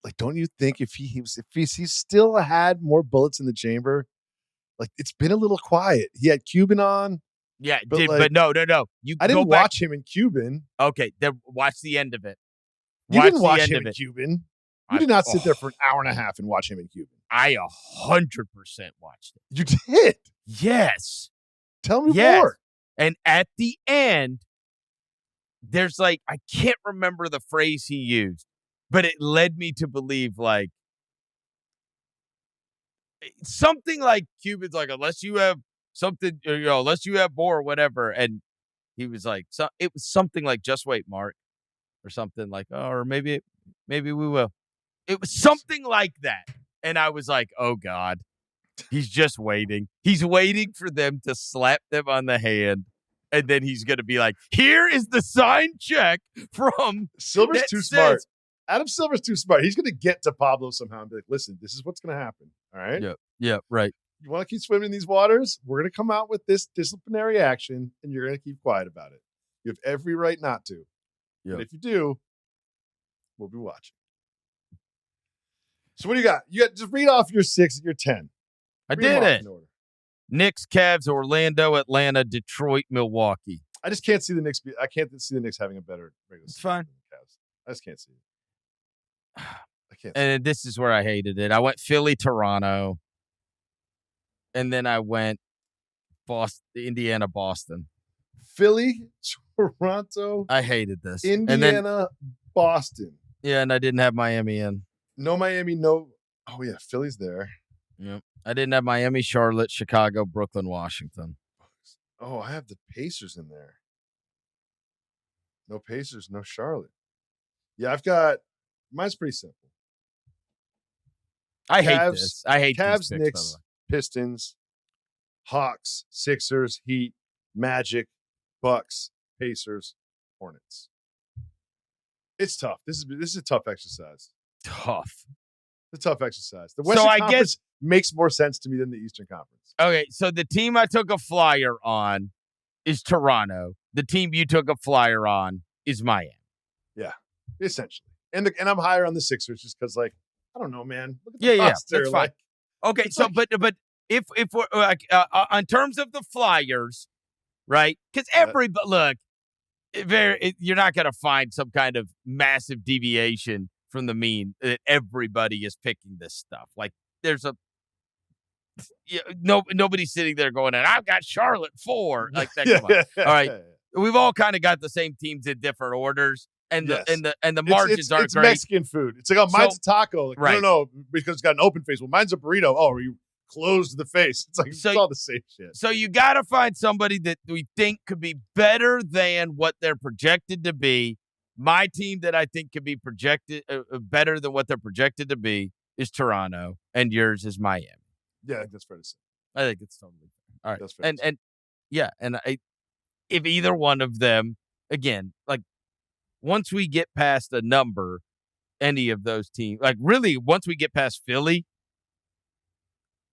Like, don't you think if he still had more bullets in the chamber? Like, it's been a little quiet. He had Cuban on. Yeah, but no. I didn't watch him in Cuban. Okay, then watch the end of it. You didn't watch him in Cuban. You did not sit there for an hour and a half and watch him in Cuban. I 100% watched it. You did? Yes. Tell me more. And at the end, there's I can't remember the phrase he used, but it led me to believe something like Cuban's unless you have something, unless you have more or whatever. And he was it was something like, just wait, Mark, or something or maybe we will. It was something like that. And I was like, oh God, he's just waiting. He's waiting for them to slap them on the hand. And then he's going to be like, here is the signed check from Silver's too smart. Adam Silver's too smart. He's going to get to Pablo somehow and be like, listen, this is what's going to happen. All right? Yeah, right. You want to keep swimming in these waters? We're going to come out with this disciplinary action, and you're going to keep quiet about it. You have every right not to. Yep. And if you do, we'll be watching. So what do you got? Just read off your 6 and your 10. I did it. Knicks, Cavs, Orlando, Atlanta, Detroit, Milwaukee. I just can't see the Knicks. I can't see the Knicks having a better regular season. It's fine. Than the Cavs. I just can't see it. I can't. And this is where I hated it. I went Philly, Toronto, and then I went Indiana, Boston. Philly, Toronto. I hated this. Indiana, Boston. Yeah, and I didn't have Miami in. No Miami, no. Oh yeah, Philly's there. Yep. I didn't have Miami, Charlotte, Chicago, Brooklyn, Washington. Oh, I have the Pacers in there. No Pacers, no Charlotte. Yeah, I've got. Mine's pretty simple. I hate this. I hate Cavs, these picks, Knicks, Pistons, Hawks, Sixers, Heat, Magic, Bucks, Pacers, Hornets. It's tough. This is a tough exercise. Tough. It's a tough exercise. The Western Conference makes more sense to me than the Eastern Conference. Okay, so the team I took a flyer on is Toronto. The team you took a flyer on is Miami. Yeah, essentially. And I'm higher on the Sixers just because, like, I don't know, man. Look at the Yeah, roster. that's fine. Okay, so like, but if we're in terms of the Flyers, right? Because look, you're not going to find some kind of massive deviation from the mean that everybody is picking this stuff. Like there's nobody's sitting there going, and I've got Charlotte 4. Like that. Come on. All right. We've all kind of got the same teams in different orders, and the margins aren't it's great. Mexican food. It's like, mine's a taco. Like, right. No, because it's got an open face. Well, mine's a burrito. Oh, are you closed the face? It's like, it's all the same shit. So you got to find somebody that we think could be better than what they're projected to be. My team that I think could be projected better than what they're projected to be is Toronto, and yours is Miami. Yeah, I think that's fair to say. I think it's totally fair. All right. That's fair. And if either one of them, again, like once we get past a number, any of those teams, like really once we get past Philly,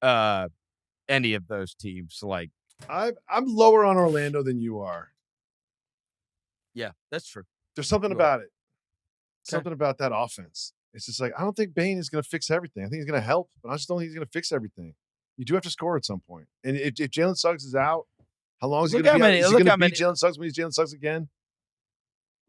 any of those teams, like I'm lower on Orlando than you are. Yeah, that's true. There's something about it. Okay. Something about that offense. It's just like, I don't think Bane is going to fix everything. I think he's going to help, but I just don't think he's going to fix everything. You do have to score at some point. And if Jalen Suggs is out, how long is he going to be out? Is he going to beat Jalen Suggs when he's Jalen Suggs again?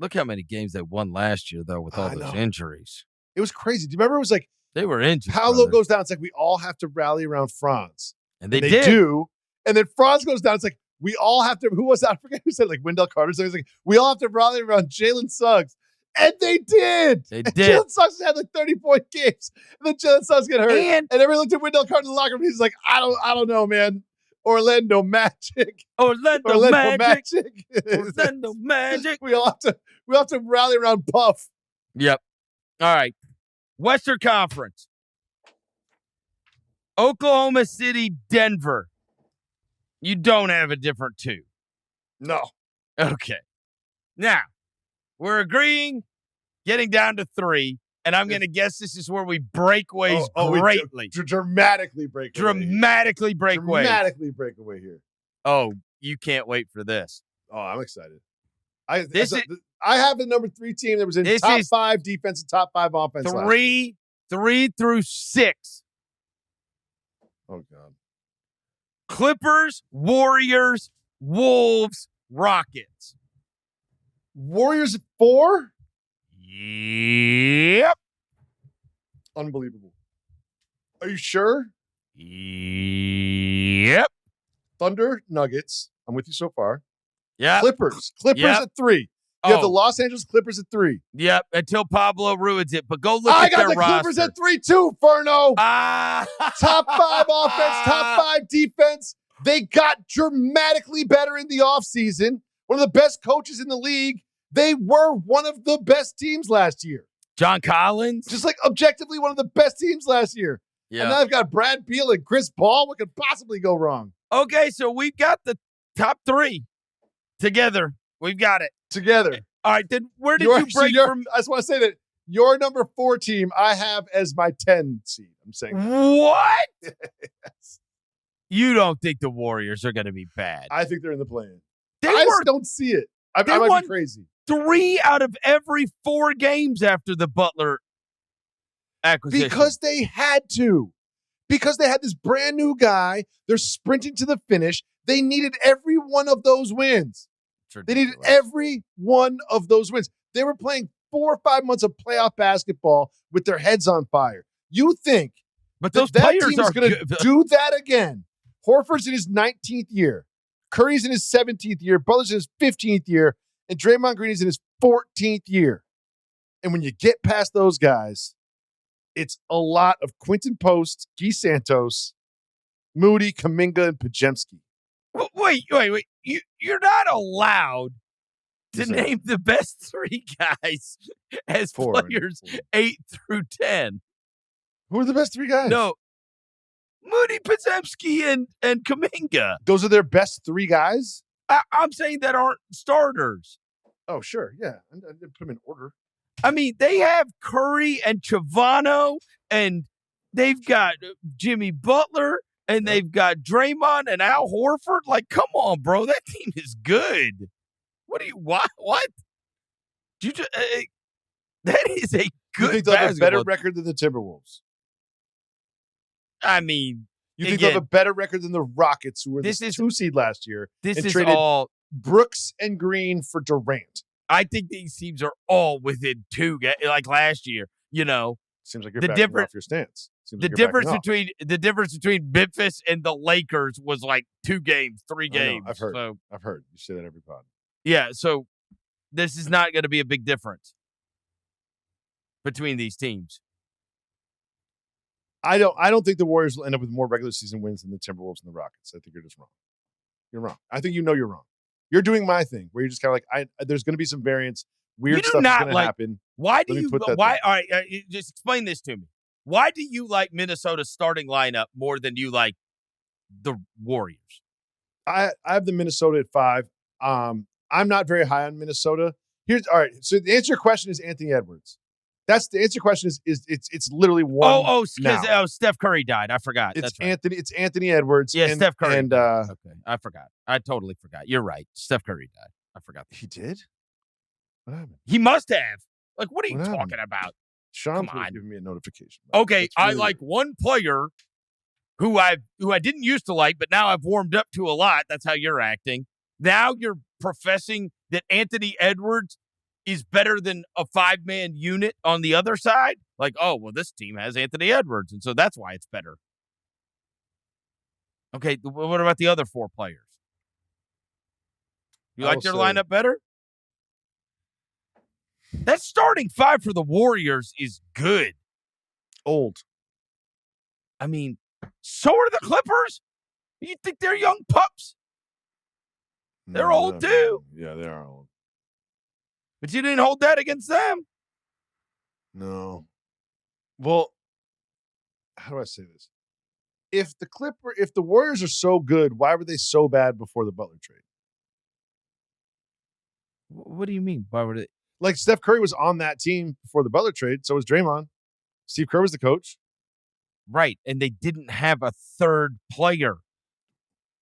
Look how many games they won last year, though, with all those injuries. It was crazy. Do you remember? It was like they were injured. Paolo goes down. It's like we all have to rally around Franz. And they do. And then Franz goes down. It's like we all have to. Who was that? I forget who said, like Wendell Carter. So it's like we all have to rally around Jalen Suggs. And they did. They did. Jalen Suggs had like 30-point games. And then Jalen Suggs get hurt. And everyone looked at Wendell Carter in the locker room. He's like, I don't know, man. Orlando Magic. Orlando Magic. Orlando Magic. We all have to rally around Puff. Yep. All right. Western Conference. Oklahoma City, Denver. You don't have a different two. No. Okay. Now, we're agreeing, getting down to 3, and I'm going to guess this is where we break ways greatly. Dramatically break away. Dramatically break away here. Oh, you can't wait for this. Oh, I'm excited. I have the number 3 team that was in top 5 defense and top 5 offense. 3 through 6. Oh, God. Clippers, Warriors, Wolves, Rockets. Warriors at 4? Yep. Unbelievable. Are you sure? Yep. Thunder, Nuggets. I'm with you so far. Yeah. Clippers at 3. You have the Los Angeles Clippers at 3. Yep, until Pablo ruins it. But go look at their roster. I got the Clippers at 3 too, Verno. Top 5 offense, top 5 defense. They got dramatically better in the offseason. One of the best coaches in the league. They were one of the best teams last year. John Collins. Just like objectively one of the best teams last year. Yeah. And now I've got Brad Beal and Chris Paul. What could possibly go wrong? Okay, so we've got the top 3 together. We've got it. Together. All right, then where did you break from? I just want to say that your number 4 team I have as my 10 seed. I'm saying that. What? Yes. You don't think the Warriors are going to be bad? I think they're in the play-in. I just don't see it. I might be crazy. 3 out of every 4 games after the Butler acquisition. Because they had to. Because they had this brand new guy. They're sprinting to the finish. They needed every one of those wins. They needed every one of those wins. They were playing 4 or 5 months of playoff basketball with their heads on fire. You think but those players team is going to do that again? Horford's in his 19th year. Curry's in his 17th year. Butler's in his 15th year. And Draymond Green is in his 14th year. And when you get past those guys, it's a lot of Quentin Post, Guy Santos, Moody, Kuminga, and Pajemski. Wait. You're not allowed to name the best 3 guys as players 8 through 10. Who are the best 3 guys? No. Moody, Pajemski, and Kuminga. Those are their best 3 guys? I'm saying that aren't starters. Oh, sure. Yeah. I didn't put them in order. I mean, they have Curry and Chavano, and they've got Jimmy Butler, And they've got Draymond and Al Horford. Like, come on, bro. That team is good. What? You just, that is a good You think they'll have a better basketball. record than the Timberwolves? I mean, You think they'll have a better record than the Rockets, who were the 2 seed last year? This and is traded all Brooks and Green for Durant. I think these teams are all within 2 games, like last year. You know, seems like you're backing off your stance. The difference between Memphis and the Lakers was like 2 games, 3 games. I've heard. I've heard you say that every pod. Yeah, so this is not going to be a big difference between these teams. I don't think the Warriors will end up with more regular season wins than the Timberwolves and the Rockets. I think you're just wrong. You're wrong. I think you know you're wrong. You're doing my thing where you're just kind of like, there's going to be some variance. Weird stuff is going to happen. Why do you? All right, just explain this to me. Why do you like Minnesota's starting lineup more than you like the Warriors? I have the Minnesota at 5. I'm not very high on Minnesota. All right. So the answer to your question is Anthony Edwards. That's the answer to your question is it's literally one. Because Steph Curry died. I forgot. It's That's right. It's Anthony Edwards. Yeah, Steph Curry. And okay, I forgot. I totally forgot. You're right. Steph Curry died. I forgot. He did? What happened? He must have. Like, what are you talking about? Sean's giving me a notification. Okay, I like one player who I didn't used to like, but now I've warmed up to a lot. That's how you're acting. Now you're professing that Anthony Edwards is better than a 5-man unit on the other side? Like, oh, well, this team has Anthony Edwards, and so that's why it's better. Okay, what about the other 4 players? You like their lineup better? That starting 5 for the Warriors is good. Old. I mean, so are the Clippers. You think they're young pups? They're old too. Yeah, they are old. But you didn't hold that against them. No. Well, how do I say this? If the Warriors are so good, why were they so bad before the Butler trade? What do you mean? Why were they? Like, Steph Curry was on that team before the Butler trade. So was Draymond. Steve Kerr was the coach. Right. And they didn't have a third player.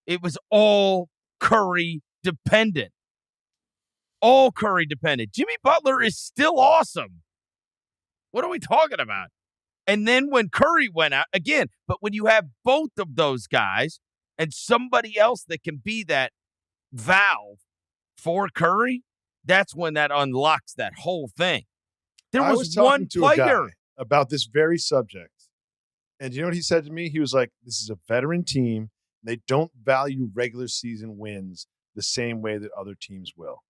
It was all Curry dependent. All Curry dependent. Jimmy Butler is still awesome. What are we talking about? And then when Curry went out, again, but when you have both of those guys and somebody else that can be that valve for Curry, that's when that unlocks that whole thing. There was one player a guy about this very subject. And you know what he said to me? He was like, this is a veteran team. They don't value regular season wins the same way that other teams will.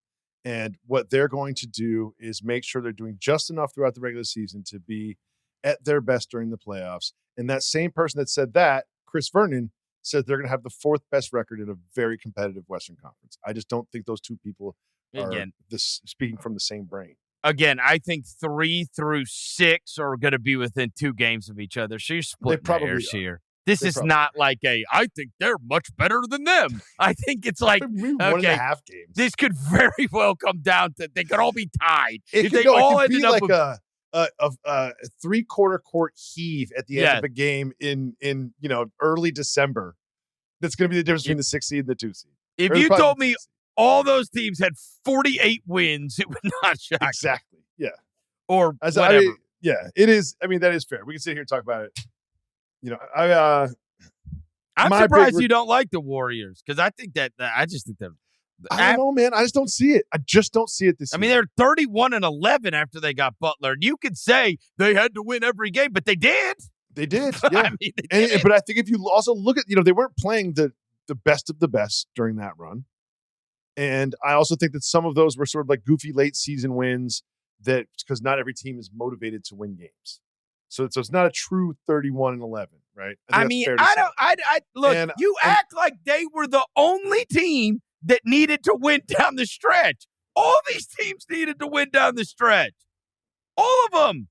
And what they're going to do is make sure they're doing just enough throughout the regular season to be at their best during the playoffs. And that same person that said that, Chris Vernon, said they're going to have the 4th best record in a very competitive Western Conference. I just don't think those two people are speaking from the same brain. Again, I think 3 through 6 are going to be within 2 games of each other. So you're splitting hairs here. This is not like I think they're much better than them. I think it's like, 1.5 games. This could very well come down to, they could all be tied. If they all ended up with a 3/4 court heave at the end of a game in early December, that's going to be the difference between the 6 seed and the 2 seed. If you told me all those teams had 48 wins, it would not shock. Exactly. Yeah. Or whatever. It is. I mean, that is fair. We can sit here and talk about it. I'm surprised you don't like the Warriors, because I think I just think they're. I don't know, man. I just don't see it. I just don't see it this year. I mean, they're 31-11 after they got Butler. You could say they had to win every game, but they did. They did. Yeah. But I think if you also look at, they weren't playing the best of the best during that run. And I also think that some of those were sort of like goofy late season wins, that because not every team is motivated to win games. So it's not a true 31-11, right? Look, act like they were the only team that needed to win down the stretch. All these teams needed to win down the stretch. All of them.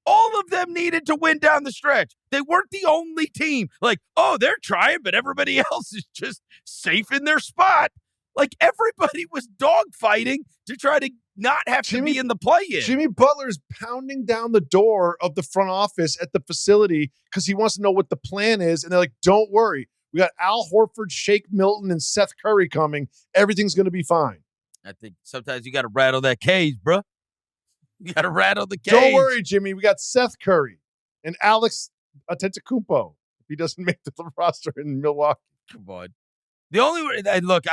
All of them needed to win down the stretch. They weren't the only team. Like, oh, they're trying, but everybody else is just safe in their spot. Like everybody was dogfighting to try to not have to be in the play-in. Jimmy Butler's pounding down the door of the front office at the facility because he wants to know what the plan is. And they're like, don't worry. We got Al Horford, Shake Milton, and Seth Curry coming. Everything's going to be fine. I think sometimes you got to rattle that cage, bro. You got to rattle the cage. Don't worry, Jimmy. We got Seth Curry and Alex Antetokounmpo if he doesn't make the roster in Milwaukee. Come on. The only way, look,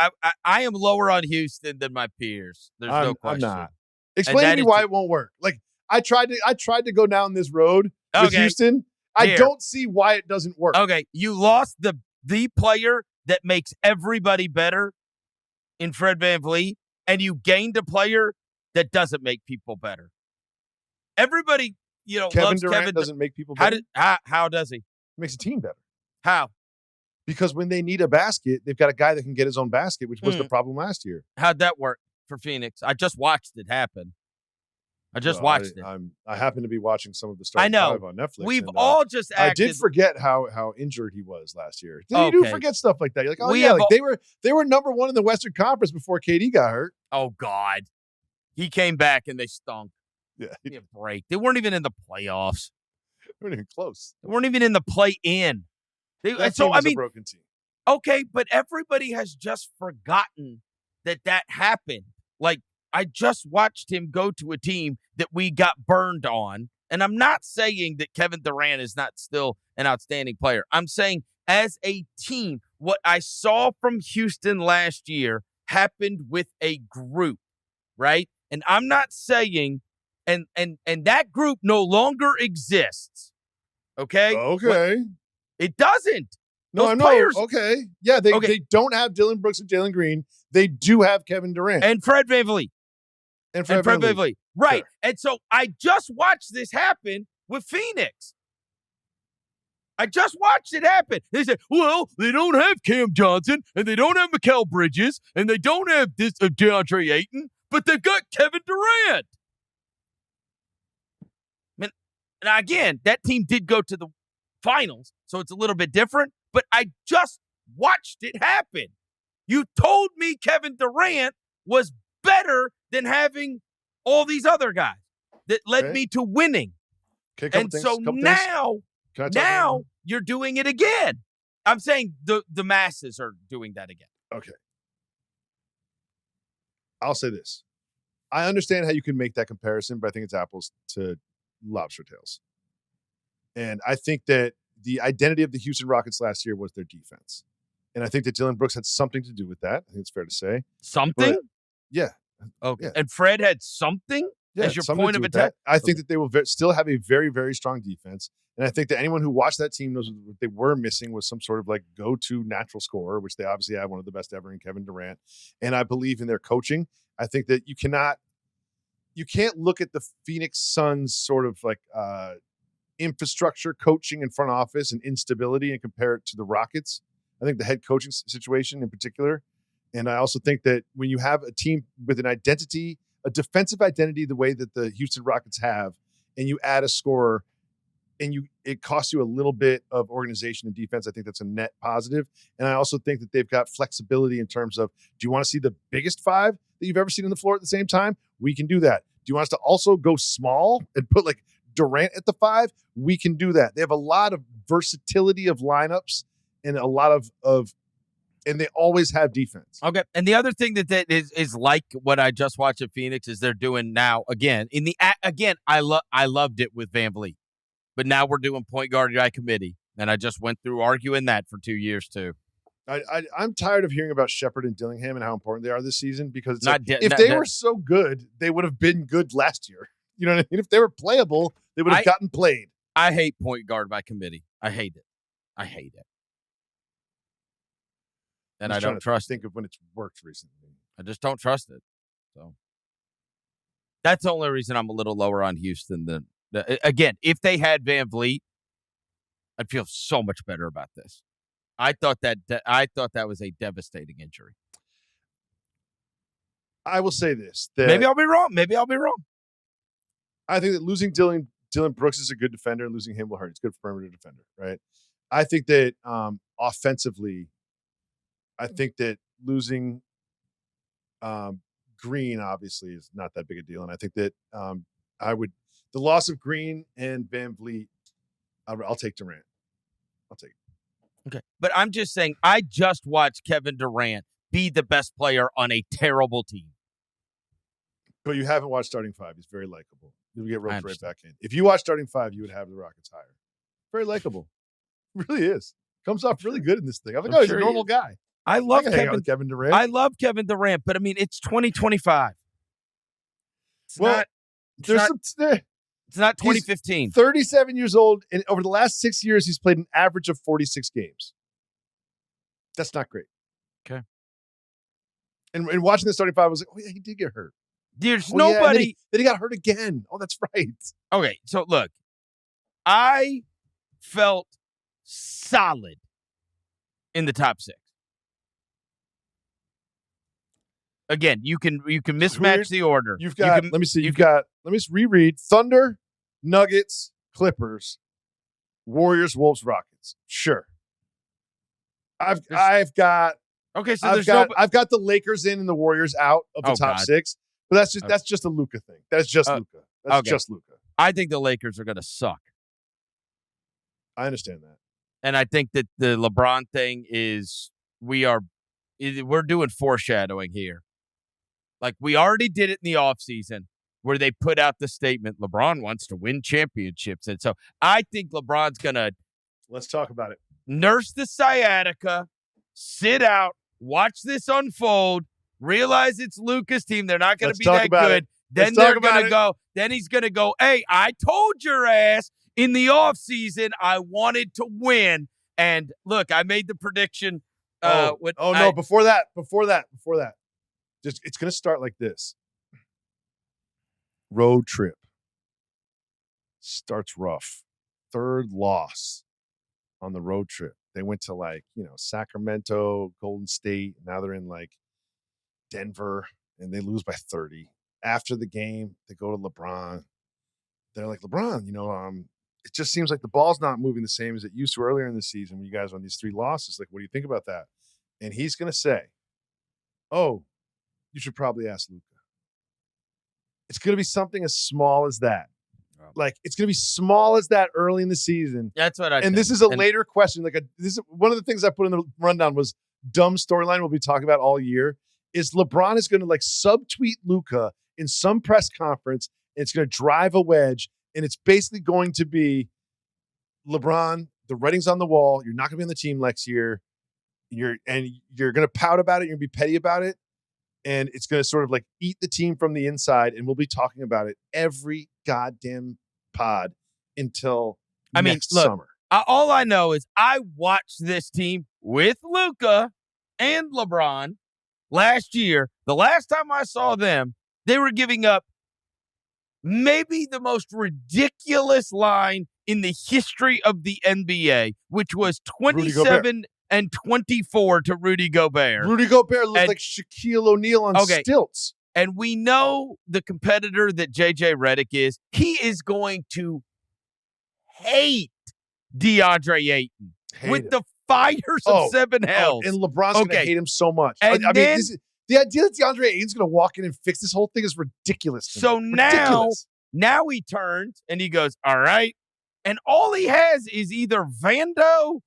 I am lower on Houston than my peers. There's no question. I'm not. Explain to me why it won't work. Like I tried to go down this road with Houston. I don't see why it doesn't work. Okay, you lost the player that makes everybody better in Fred VanVleet, and you gained a player that doesn't make people better. Everybody, Kevin loves Durant Kevin. Doesn't make people better. How does he? Makes a team better. How? Because when they need a basket, they've got a guy that can get his own basket, which was the problem last year. How'd that work for Phoenix? I just watched it happen. Watched it. I happen to be watching some of the Starting Five on Netflix. We've all just acted. I did forget how injured he was last year. You do forget stuff like that. You're like, they were number one in the Western Conference before KD got hurt. Oh, God. He came back and they stunk. Yeah. Give me a break. They weren't even in the playoffs. They weren't even close. They weren't even in the play-in. That team was a broken team. Okay, but everybody has just forgotten that happened. Like, I just watched him go to a team that we got burned on. And I'm not saying that Kevin Durant is not still an outstanding player. I'm saying as a team, what I saw from Houston last year happened with a group, right? And I'm not saying, and that group no longer exists. Okay? Okay. It doesn't. No, I know. Players, okay. Yeah, they don't have Dylan Brooks and Jalen Green. They do have Kevin Durant. And Fred VanVleet. And Fred VanVleet. Right. Sure. And so I just watched this happen with Phoenix. I just watched it happen. They said, well, they don't have Cam Johnson, and they don't have Mikal Bridges, and they don't have this DeAndre Ayton, but they've got Kevin Durant. And again, that team did go to the finals, so it's a little bit different, but I just watched it happen. You told me Kevin Durant was better than having all these other guys that led me to winning. Okay, and so now you're doing it again. I'm saying the masses are doing that again. Okay. I'll say this. I understand how you can make that comparison, but I think it's apples to lobster tails. And I think that the identity of the Houston Rockets last year was their defense. And I think that Dylan Brooks had something to do with that. I think it's fair to say. Something? But, yeah. Okay. Yeah. And Fred had something as your point of attack? I think that they will still have a very, very strong defense. And I think that anyone who watched that team knows what they were missing was some sort of like go-to natural scorer, which they obviously have one of the best ever in Kevin Durant. And I believe in their coaching. I think that you can't look at the Phoenix Suns sort of like infrastructure, coaching, and front office and instability and compare it to the Rockets. I think the head coaching situation in particular. And I also think that when you have a team with an identity, a defensive identity, the way that the Houston Rockets have, and you add a scorer and it costs you a little bit of organization and defense, I think that's a net positive. And I also think that they've got flexibility in terms of, do you want to see the biggest five that you've ever seen on the floor at the same time? We can do that. Do you want us to also go small and put like Durant at the five? We can do that. They have a lot of versatility of lineups and a lot of and they always have defense. Okay. And the other thing that is like what I just watched at Phoenix is they're doing now again I loved it with VanVleet, but now we're doing point guard guy committee, and I just went through arguing that for 2 years too. I'm tired of hearing about Shepherd and Dillingham and how important they are this season, because if they were so good, they would have been good last year. You know what I mean? If they were playable, they would have gotten played. I hate point guard by committee. I hate it. And I don't trust think of when it's worked recently. I just don't trust it. So that's the only reason I'm a little lower on Houston than again, if they had VanVleet, I'd feel so much better about this. I thought that was a devastating injury. I will say this. Maybe I'll be wrong. I think that losing Dylan Brooks is a good defender, and losing him will hurt. It's good for perimeter defender, right? I think that offensively, I think that losing Green obviously is not that big a deal, and I think that the loss of Green and Van Vliet, I'll take Durant. I'll take it. Okay. But I'm just saying, I just watched Kevin Durant be the best player on a terrible team. But you haven't watched Starting Five. He's very likable. You'll get roped right back in. If you watch Starting Five, you would have the Rockets higher. Very likable. It really is. Comes off really good in this thing. I think, he's a normal guy. I love Kevin Durant. I love Kevin Durant, but I mean, it's 2025. It's not 2015. 37 years old, and over the last 6 years, he's played an average of 46 games. That's not great. Okay. And watching the Starting Five, I was like, oh, yeah, he did get hurt. There's nobody. Yeah, then he got hurt again. Oh, that's right. Okay, so look, I felt solid in the top 6. Again, you can mismatch the order. Let me reread: Thunder, Nuggets, Clippers, Warriors, Wolves, Rockets. Sure. I've got the Lakers in and the Warriors out of the top 6. But that's just a Luka thing. That's just Luka. That's just Luka. I think the Lakers are going to suck. I understand that. And I think that the LeBron thing is we're doing foreshadowing here. Like, we already did it in the offseason where they put out the statement, LeBron wants to win championships. And so I think LeBron's going to let's talk about it. Nurse the sciatica, sit out, watch this unfold, realize it's Luka's team. They're not going to be that good. Then they're going to go. Then he's going to go, hey, I told your ass in the offseason I wanted to win. And look, I made the prediction. Before that. It's going to start like this. Road trip. Starts rough. 3rd loss on the road trip. They went to Sacramento, Golden State. Now they're in Denver, and they lose by 30. After the game, they go to LeBron. They're like, LeBron, it just seems like the ball's not moving the same as it used to earlier in the season when you guys were on these 3 losses. Like, what do you think about that? And he's going to say, oh, you should probably ask Luka. It's going to be something as small as that. It's going to be small as that early in the season. That's what I think. And this is a later question. This is one of the things I put in the rundown was dumb storyline we'll be talking about all year is LeBron is going to subtweet Luka in some press conference. And it's going to drive a wedge. And it's basically going to be LeBron, the writing's on the wall. You're not going to be on the team next year. You're going to pout about it. You're going to be petty about it. And it's going to sort of eat the team from the inside. And we'll be talking about it every goddamn pod until next summer. All I know is I watched this team with Luka and LeBron last year. The last time I saw them, they were giving up maybe the most ridiculous line in the history of the NBA, which was 27 and 24 to Rudy Gobert. Rudy Gobert looked like Shaquille O'Neal on stilts. And we know the competitor that JJ Redick is. He is going to hate DeAndre Ayton with the fires of 7 hells. And LeBron's going to hate him so much. The idea that DeAndre Ayton's going to walk in and fix this whole thing is ridiculous. So now he turns and he goes, all right. And all he has is either Vando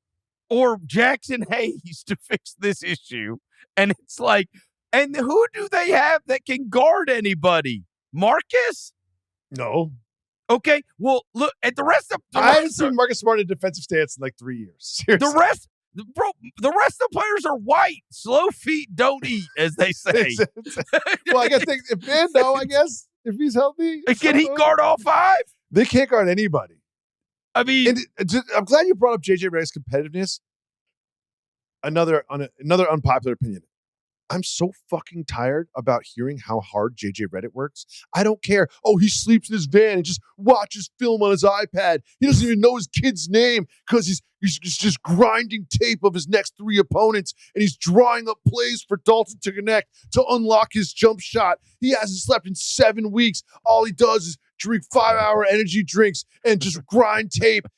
or Jackson Hayes to fix this issue. And it's and who do they have that can guard anybody? Marcus? No. Okay. Well, look at the rest of I haven't seen Marcus Smart in a defensive stance in 3 years. Seriously. The rest of the players are white. Slow feet don't eat, as they say. Well, I guess if Vando, if he's healthy. Can he guard all 5? They can't guard anybody. I mean, I'm glad you brought up JJ Redick's competitiveness. Another unpopular opinion. I'm so fucking tired about hearing how hard JJ Redick works. I don't care. Oh, he sleeps in his van and just watches film on his iPad. He doesn't even know his kid's name because he's just grinding tape of his next 3 opponents and he's drawing up plays for Dalton to connect to unlock his jump shot. He hasn't slept in 7 weeks. All he does is drink 5-hour energy drinks and just grind tape.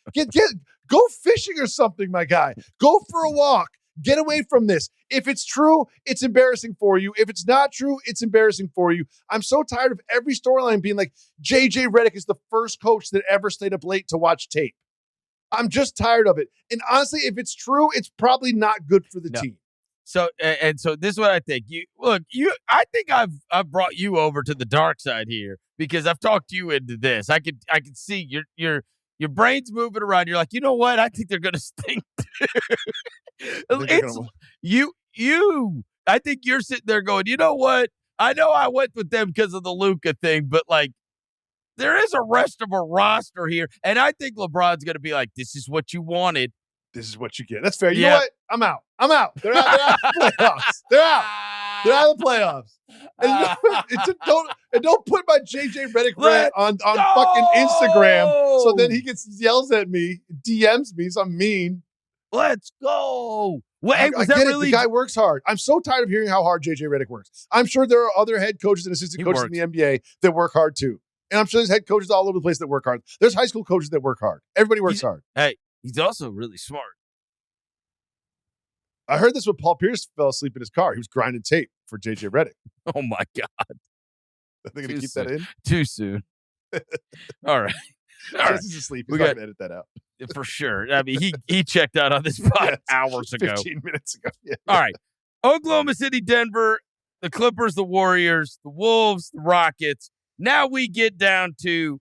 Go fishing or something, my guy. Go for a walk. Get away from this. If it's true, it's embarrassing for you. If it's not true, it's embarrassing for you. I'm so tired of every storyline being like, JJ Redick is the first coach that ever stayed up late to watch tape. I'm just tired of it. And honestly, if it's true, it's probably not good for the team. So so this is what I think. I think I've brought you over to the dark side here because I've talked you into this. I could see your brain's moving around. You're like, you know what? I think they're gonna stink. I think you're sitting there going, you know what? I know I went with them because of the Luka thing, but like there is a rest of a roster here, and I think LeBron's gonna be like, this is what you wanted. This is what you get. That's fair. You know what? I'm out. They're out of the playoffs. They're out of the playoffs. And don't put my JJ Redick rant on fucking Instagram so then he yells at me, DMs me, so I'm mean. Let's go. Well, I get it. The guy works hard. I'm so tired of hearing how hard JJ Redick works. I'm sure there are other head coaches and assistant coaches in the NBA that work hard too. And I'm sure there's head coaches all over the place that work hard. There's high school coaches that work hard. Everybody works hard. Hey, he's also really smart. I heard this when Paul Pierce fell asleep in his car. He was grinding tape for JJ Redick. Oh my God. Are they going to keep that in? Too soon. All right. Jesse's asleep. He's not going to edit that out. For sure. I mean, he checked out on this pod hours ago. 15 minutes ago. Yeah. All right. Oklahoma City, Denver, the Clippers, the Warriors, the Wolves, the Rockets. Now we get down to,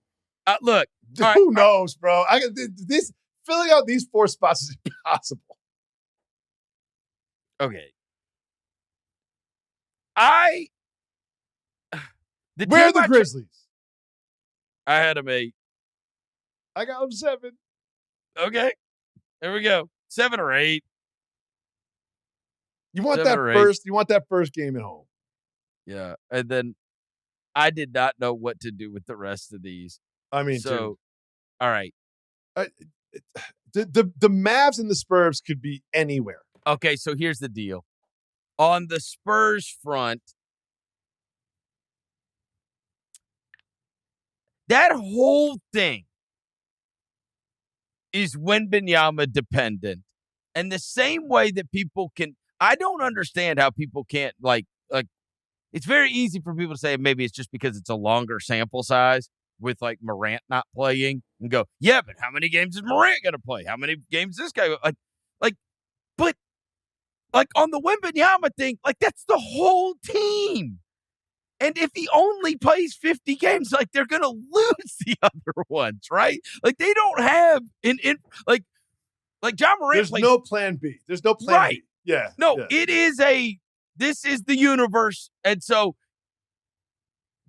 look. Who knows, bro? Filling out these 4 spots is impossible. Okay. Where are the Grizzlies? I had them 8. I got them 7. Okay. There we go. 7 or 8. You want that first game at home. Yeah. And then I did not know what to do with the rest of these. I mean, all right. The Mavs and the Spurs could be anywhere. Okay, so here's the deal. On the Spurs front, that whole thing is Wembanyama dependent. And the same way that people can, I don't understand how people can't like it's very easy for people to say maybe it's just because it's a longer sample size with like Morant not playing and go, yeah, but how many games is Morant going to play? How many games is this guy? But on the Wembanyama thing, like that's the whole team. And if he only plays 50 games, like they're going to lose the other ones, right? Like they don't have like John Morant. There's no plan B. There's no plan B. Yeah. No, yeah. This is the universe. And so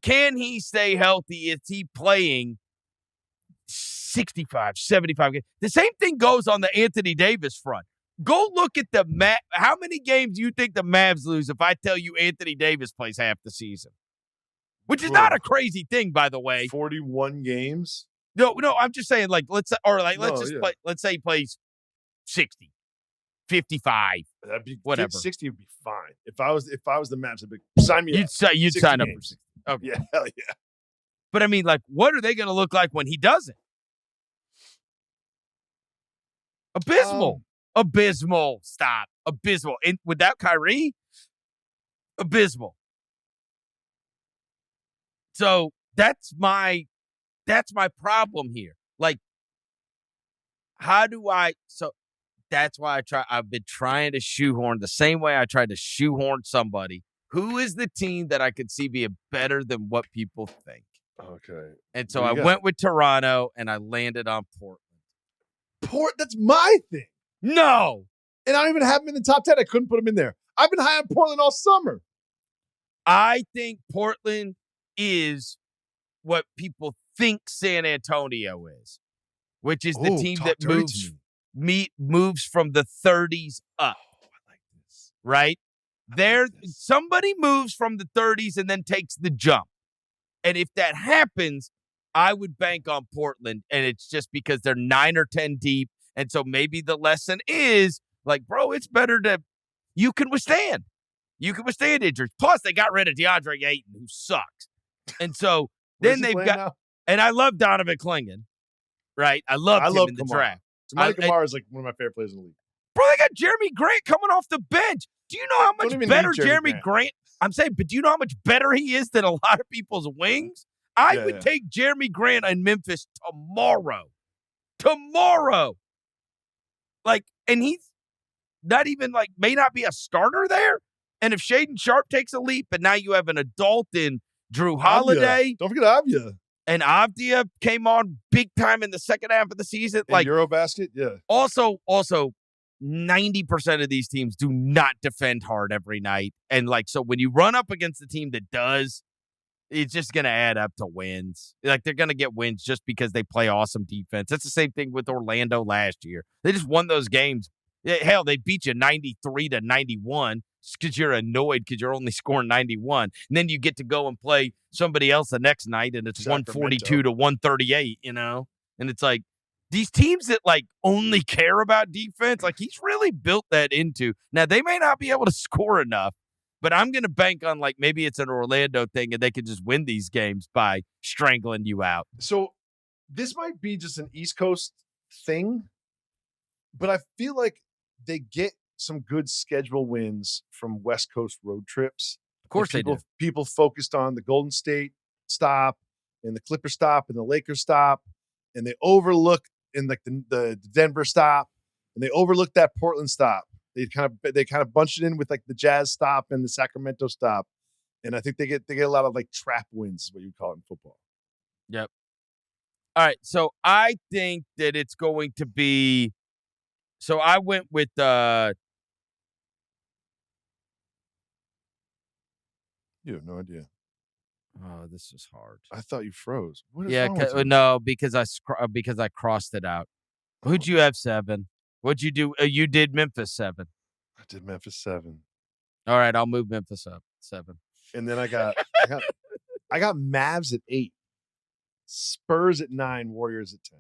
can he stay healthy? Is he playing 65, 75 games? The same thing goes on the Anthony Davis front. Go look at how many games do you think the Mavs lose if I tell you Anthony Davis plays half the season? Which is not a crazy thing, by the way. 41 games? No, I'm just saying, let's say he plays 60, 55. That'd be whatever. 60 would be fine. If I was the Mavs, I'd be sign me up. You'd sign up for 60. Okay. Yeah, hell yeah. But I mean, what are they going to look like when he doesn't? Abysmal. Abysmal. Stop. Abysmal. And without Kyrie, abysmal. So that's my problem here. Like, that's why I've been trying to shoehorn the same way I tried to shoehorn somebody. Who is the team that I could see being better than what people think? Okay. And so I went with Toronto and I landed on Portland. That's my thing. No. And I don't even have him in the top 10. I couldn't put him in there. I've been high on Portland all summer. I think Portland is what people think San Antonio is, which is the team that moves from the 30s up. Oh, I like this. Right? Somebody moves from the 30s and then takes the jump. And if that happens, I would bank on Portland. And it's just because they're 9 or 10 deep. And so maybe the lesson is like, bro, it's better you can withstand. You can withstand injuries. Plus, they got rid of DeAndre Ayton, who sucks. And so then they've got, now? And I love Donovan Clingan, right? I loved him in the draft. Kamara is like one of my favorite players in the league. Bro, they got Jeremy Grant coming off the bench. Do you know how much better Jeremy Grant? I'm saying, but do you know how much better he is than a lot of people's wings? I would take Jeremy Grant in Memphis tomorrow. Tomorrow. Like, and he's not even like, may not be a starter there. And if Shaden Sharp takes a leap, and now you have an adult in Drew Holiday. Don't forget Avdia. And Avdia came on big time in the second half of the season. Like Eurobasket, yeah. Also, 90% of these teams do not defend hard every night. And like, so when you run up against a team that does, it's just going to add up to wins. Like, they're going to get wins just because they play awesome defense. That's the same thing with Orlando last year. They just won those games. Hell, they beat you 93-91 just because you're annoyed because you're only scoring 91. And then you get to go and play somebody else the next night, and it's 142-138, you know? And it's like, these teams that, like, only care about defense, like, he's really built that into. Now, they may not be able to score enough, but I'm going to bank on, like, maybe it's an Orlando thing and they could just win these games by strangling you out. So this might be just an East Coast thing, but I feel like they get some good schedule wins from West Coast road trips. Of course they do. People focused on the Golden State stop and the Clipper stop and the Lakers stop, and they overlook in like the Denver stop, and they overlooked that Portland stop. They kind of bunched it in with like the Jazz stop and the Sacramento stop, and I think they get a lot of like trap wins, is what you call it in football. Yep. All right, so I think that it's going to be. So I went with. You have no idea. Oh, this is hard. I thought you froze. What is wrong with you? No, because I crossed it out. Who'd you have 7? What'd you do? You did Memphis 7. I did Memphis 7. All right, I'll move Memphis up 7. And then I got Mavs at 8, Spurs at 9, Warriors at 10.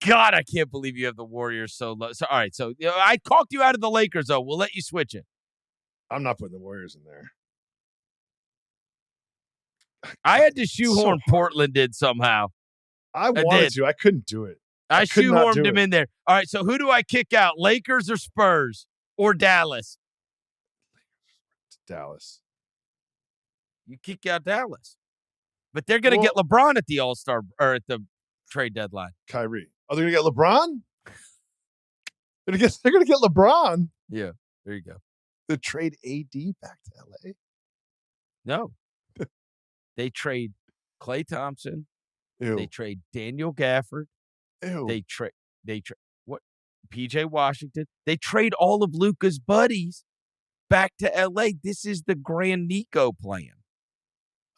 God, I can't believe you have the Warriors so low. So all right, so I talked you out of the Lakers though. We'll let you switch it. I'm not putting the Warriors in there. I had to shoehorn Portland in somehow. I wanted to. I couldn't do it. I shoehorned him in there. All right, so who do I kick out? Lakers or Spurs or Dallas? Dallas. You kick out Dallas. But they're going to get LeBron at the All-Star or at the trade deadline. Kyrie. Oh, they're going to get LeBron? They're going to get LeBron. Yeah, there you go. They trade AD back to LA? No. They trade Klay Thompson. Ew. They trade Daniel Gafford. Ew. They trade what? PJ Washington. They trade all of Luka's buddies back to LA. This is the Grand Nico plan.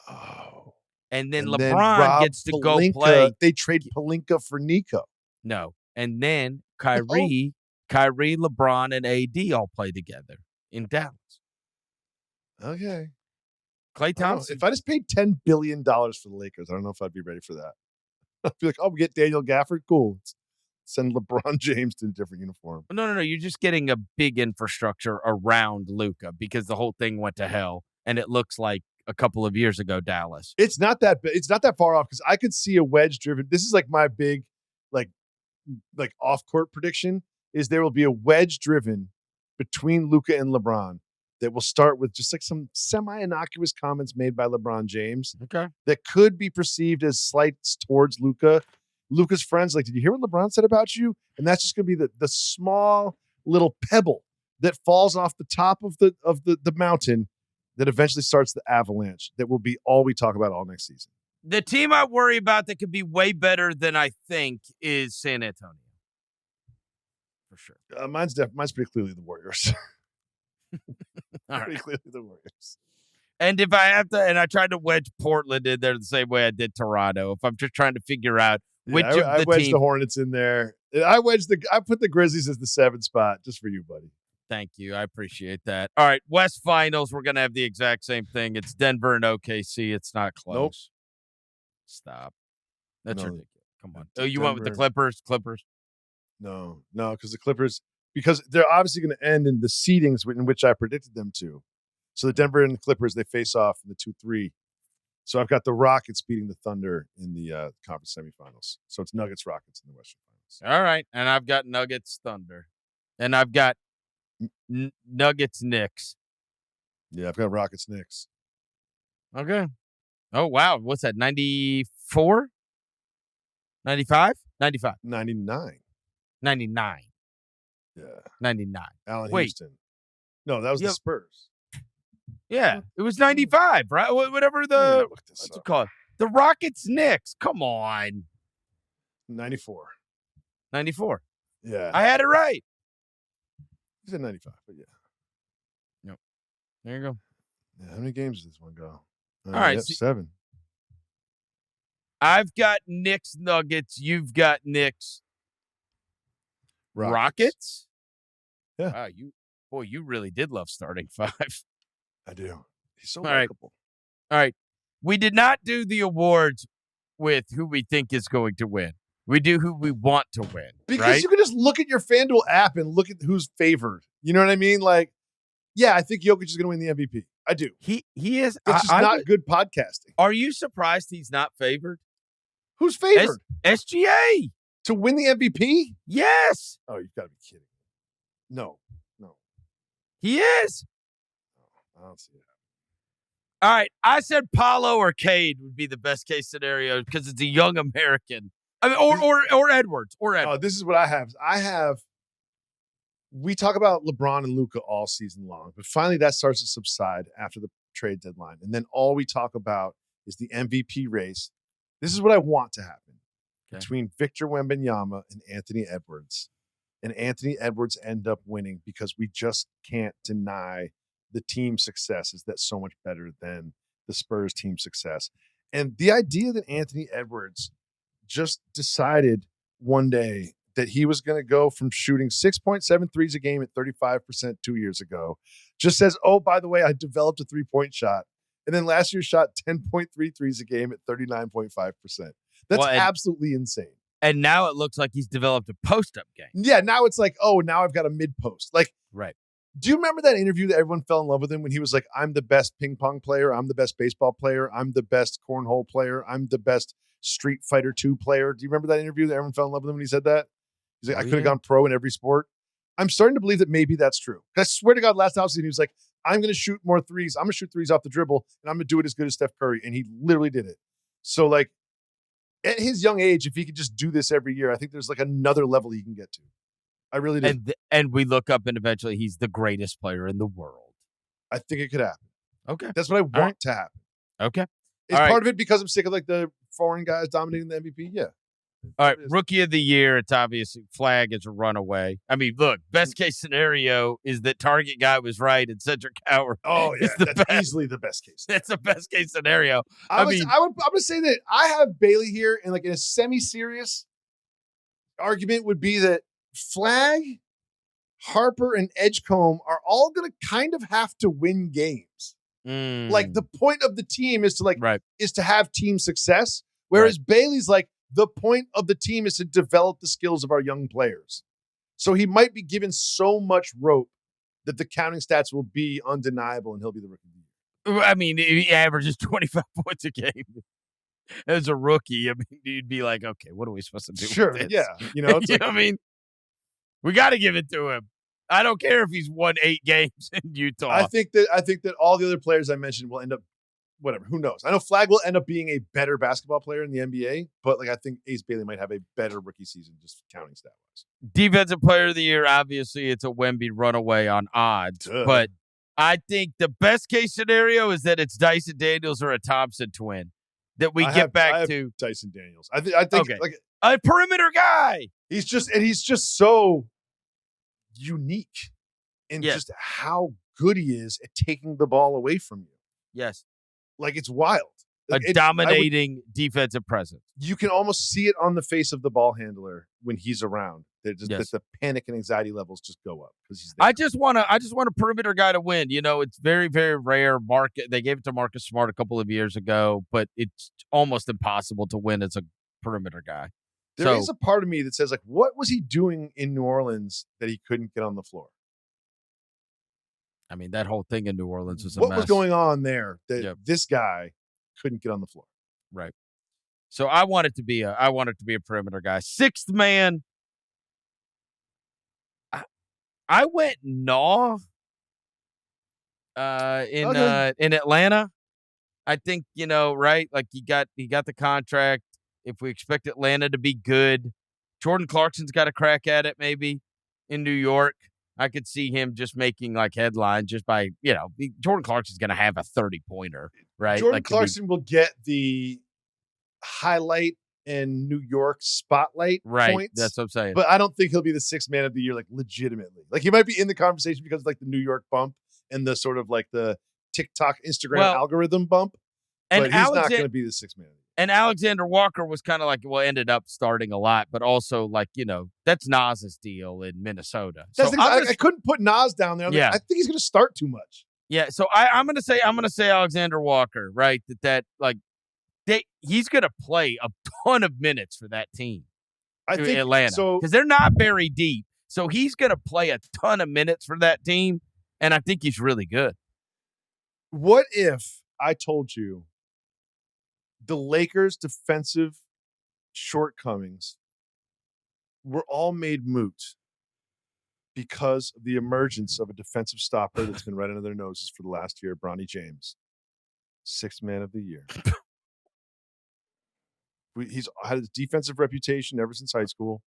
Oh. And then LeBron gets to go play. They trade Pelinka for Nico. No. And then Kyrie, LeBron, and AD all play together in Dallas. Okay. Klay Thompson. If I just paid $10 billion for the Lakers, I don't know if I'd be ready for that. I'd be like, oh, we get Daniel Gafford? Cool. Let's send LeBron James to a different uniform. No. You're just getting a big infrastructure around Luka because the whole thing went to hell, and it looks like a couple of years ago Dallas. It's not that far off because I could see a wedge-driven. This is like my big, like off-court prediction is there will be a wedge-driven between Luka and LeBron that will start with just like some semi-innocuous comments made by LeBron James. Okay. That could be perceived as slights towards Luka. Luka's friends, like, did you hear what LeBron said about you? And that's just going to be the small little pebble that falls off the top of the mountain that eventually starts the avalanche. That will be all we talk about all next season. The team I worry about that could be way better than I think is San Antonio. For sure. Mine's pretty clearly the Warriors. All right. Pretty clearly the Warriors. And if I have to, and I tried to wedge Portland in there the same way I did Toronto, if I'm just trying to figure out which of the I wedged the Hornets in there. I put the Grizzlies as the 7th spot just for you, buddy. Thank you. I appreciate that. All right, West Finals, we're going to have the exact same thing. It's Denver and OKC. It's not close. Nope. Stop. That's ridiculous. Come on. Oh, you Denver. went with the Clippers? No, because the Clippers, because they're obviously going to end in the seedings in which I predicted them to. So the Denver and the Clippers, they face off in the 2-3. So I've got the Rockets beating the Thunder in the conference semifinals. So it's Nuggets-Rockets in the Western Finals. All right, and I've got Nuggets-Thunder. And I've got Nuggets, Knicks. Yeah, I've got Rockets, Knicks. Okay. Oh, wow. What's that, 94? 95? 95. 99. 99. Yeah. 99. Allen Wait. Houston. No, that was the Spurs. Yeah, it was 95, right? Whatever what's it called? The Rockets, Knicks. Come on. 94. 94. Yeah. I had it right. You said 95, but yeah. Yep. There you go. Yeah, how many games does this one go? All right. 7. I've got Knicks, Nuggets. You've got Knicks. Rockets? Yeah. Wow, you really did love starting 5. I do. He's so All likable. All right. We did not do the awards with who we think is going to win. We do who we want to win. Because you can just look at your FanDuel app and look at who's favored. You know what I mean? Like, yeah, I think Jokic is going to win the MVP. I do. He is. That's just not good podcasting. Are you surprised he's not favored? Who's favored? SGA. To win the MVP? Yes. Oh, you've got to be kidding. No. He is. I don't see it. All right. I said Paolo or Cade would be the best case scenario because it's a young American. I mean, or Edwards. Oh, this is what I have. We talk about LeBron and Luka all season long, but finally that starts to subside after the trade deadline. And then all we talk about is the MVP race. This is what I want to happen between Victor Wembanyama and Anthony Edwards. And Anthony Edwards end up winning because we just can't deny the team success is that's so much better than the Spurs team success. And the idea that Anthony Edwards just decided one day that he was going to go from shooting 6.7 threes a game at 35% 2 years ago, just says, oh, by the way, I developed a 3-point shot. And then last year shot 10.3 threes a game at 39.5%. That's absolutely insane. And now it looks like he's developed a post-up game. Yeah, now it's like, oh, now I've got a mid-post. Like, right. Do you remember that interview that everyone fell in love with him when he was like, I'm the best ping pong player, I'm the best baseball player, I'm the best cornhole player, I'm the best Street Fighter 2 player? Do you remember that interview that everyone fell in love with him when he said that? He's like, I could have gone pro in every sport. I'm starting to believe that maybe that's true. I swear to God, last offseason, he was like, I'm going to shoot more threes. I'm going to shoot threes off the dribble, and I'm going to do it as good as Steph Curry. And he literally did it. So, like, at his young age, if he could just do this every year, I think there's like another level he can get to. I really do. And we look up and eventually he's the greatest player in the world. I think it could happen. Okay. That's what I want to happen. Okay. Is part of it because I'm sick of like the foreign guys dominating the MVP? Yeah. All right. Rookie of the year. It's obviously Flag is a runaway. I mean, look, best case scenario is that Target guy was right and Cedric Howard. Oh, yeah. That's easily the best case. That's the best case scenario. I'm going to say that I have Bailey here, and like in a semi-serious argument would be that Flag, Harper, and Edgecombe are all going to kind of have to win games. Like the point of the team is to is to have team success. Whereas Bailey's like, the point of the team is to develop the skills of our young players. So he might be given so much rope that the counting stats will be undeniable and he'll be the rookie of the year. I mean, he averages 25 points a game. As a rookie, I mean, you'd be like, okay, what are we supposed to do? Sure, with this? Yeah. You know, I mean, we got to give it to him. I don't care if he's won 8 games in Utah. I think that all the other players I mentioned will end up, whatever. Who knows? I know Flag will end up being a better basketball player in the NBA, but like I think Ace Bailey might have a better rookie season, just counting stat wise. Defensive Player of the Year, obviously, it's a Wemby runaway on odds, but I think the best case scenario is that it's Dyson Daniels or a Thompson twin. That we get back to Dyson Daniels. I think like a perimeter guy. He's just so unique in just how good he is at taking the ball away from you. Yes. Like it's wild. Like a dominating defensive presence. You can almost see it on the face of the ball handler when he's around. That the panic and anxiety levels just go up because he's there. I just want a perimeter guy to win. You know, it's very, very rare. They gave it to Marcus Smart a couple of years ago, but it's almost impossible to win as a perimeter guy. There is a part of me that says, like, what was he doing in New Orleans that he couldn't get on the floor? I mean, that whole thing in New Orleans was a mess. What was going on there that this guy couldn't get on the floor? Right. So I want it to be a perimeter guy. Sixth man. I went Naw in Atlanta. I think, right? Like he got the contract. If we expect Atlanta to be good, Jordan Clarkson's got a crack at it maybe in New York. I could see him just making like headlines just by, Jordan Clarkson's going to have a 30-pointer, right? Jordan Clarkson will get the highlight and New York spotlight points. That's what I'm saying. But I don't think he'll be the sixth man of the year, like legitimately. Like he might be in the conversation because of like the New York bump and the sort of like the TikTok, Instagram algorithm bump. But he's not going to be the sixth man of the year. And Alexander Walker was kind of like, ended up starting a lot, but also like, that's Nas's deal in Minnesota. So I couldn't put Nas down there. I think he's going to start too much. Yeah. So I'm going to say Alexander Walker, right? He's going to play a ton of minutes for that team. I think Atlanta, because they're not very deep. So he's going to play a ton of minutes for that team. And I think he's really good. What if I told you the Lakers' defensive shortcomings were all made moot because of the emergence of a defensive stopper that's been right under their noses for the last year, Bronny James, sixth man of the year. He's had his defensive reputation ever since high school.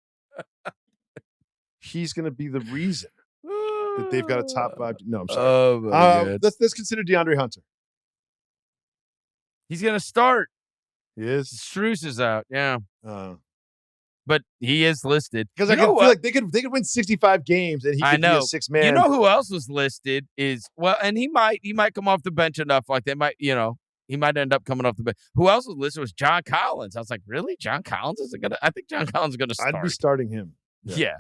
He's going to be the reason that they've got a top five. No, I'm sorry. Oh, my God. Let's consider DeAndre Hunter. He's going to start. He is. Strus is out, yeah. But he is listed. Because I feel like they could win 65 games and he could be a six man. You know who else was listed and he might come off the bench enough. Like they might, he might end up coming off the bench. Who else was listed was John Collins. I was like, really? John Collins I think John Collins is gonna start. I'd be starting him. Yeah.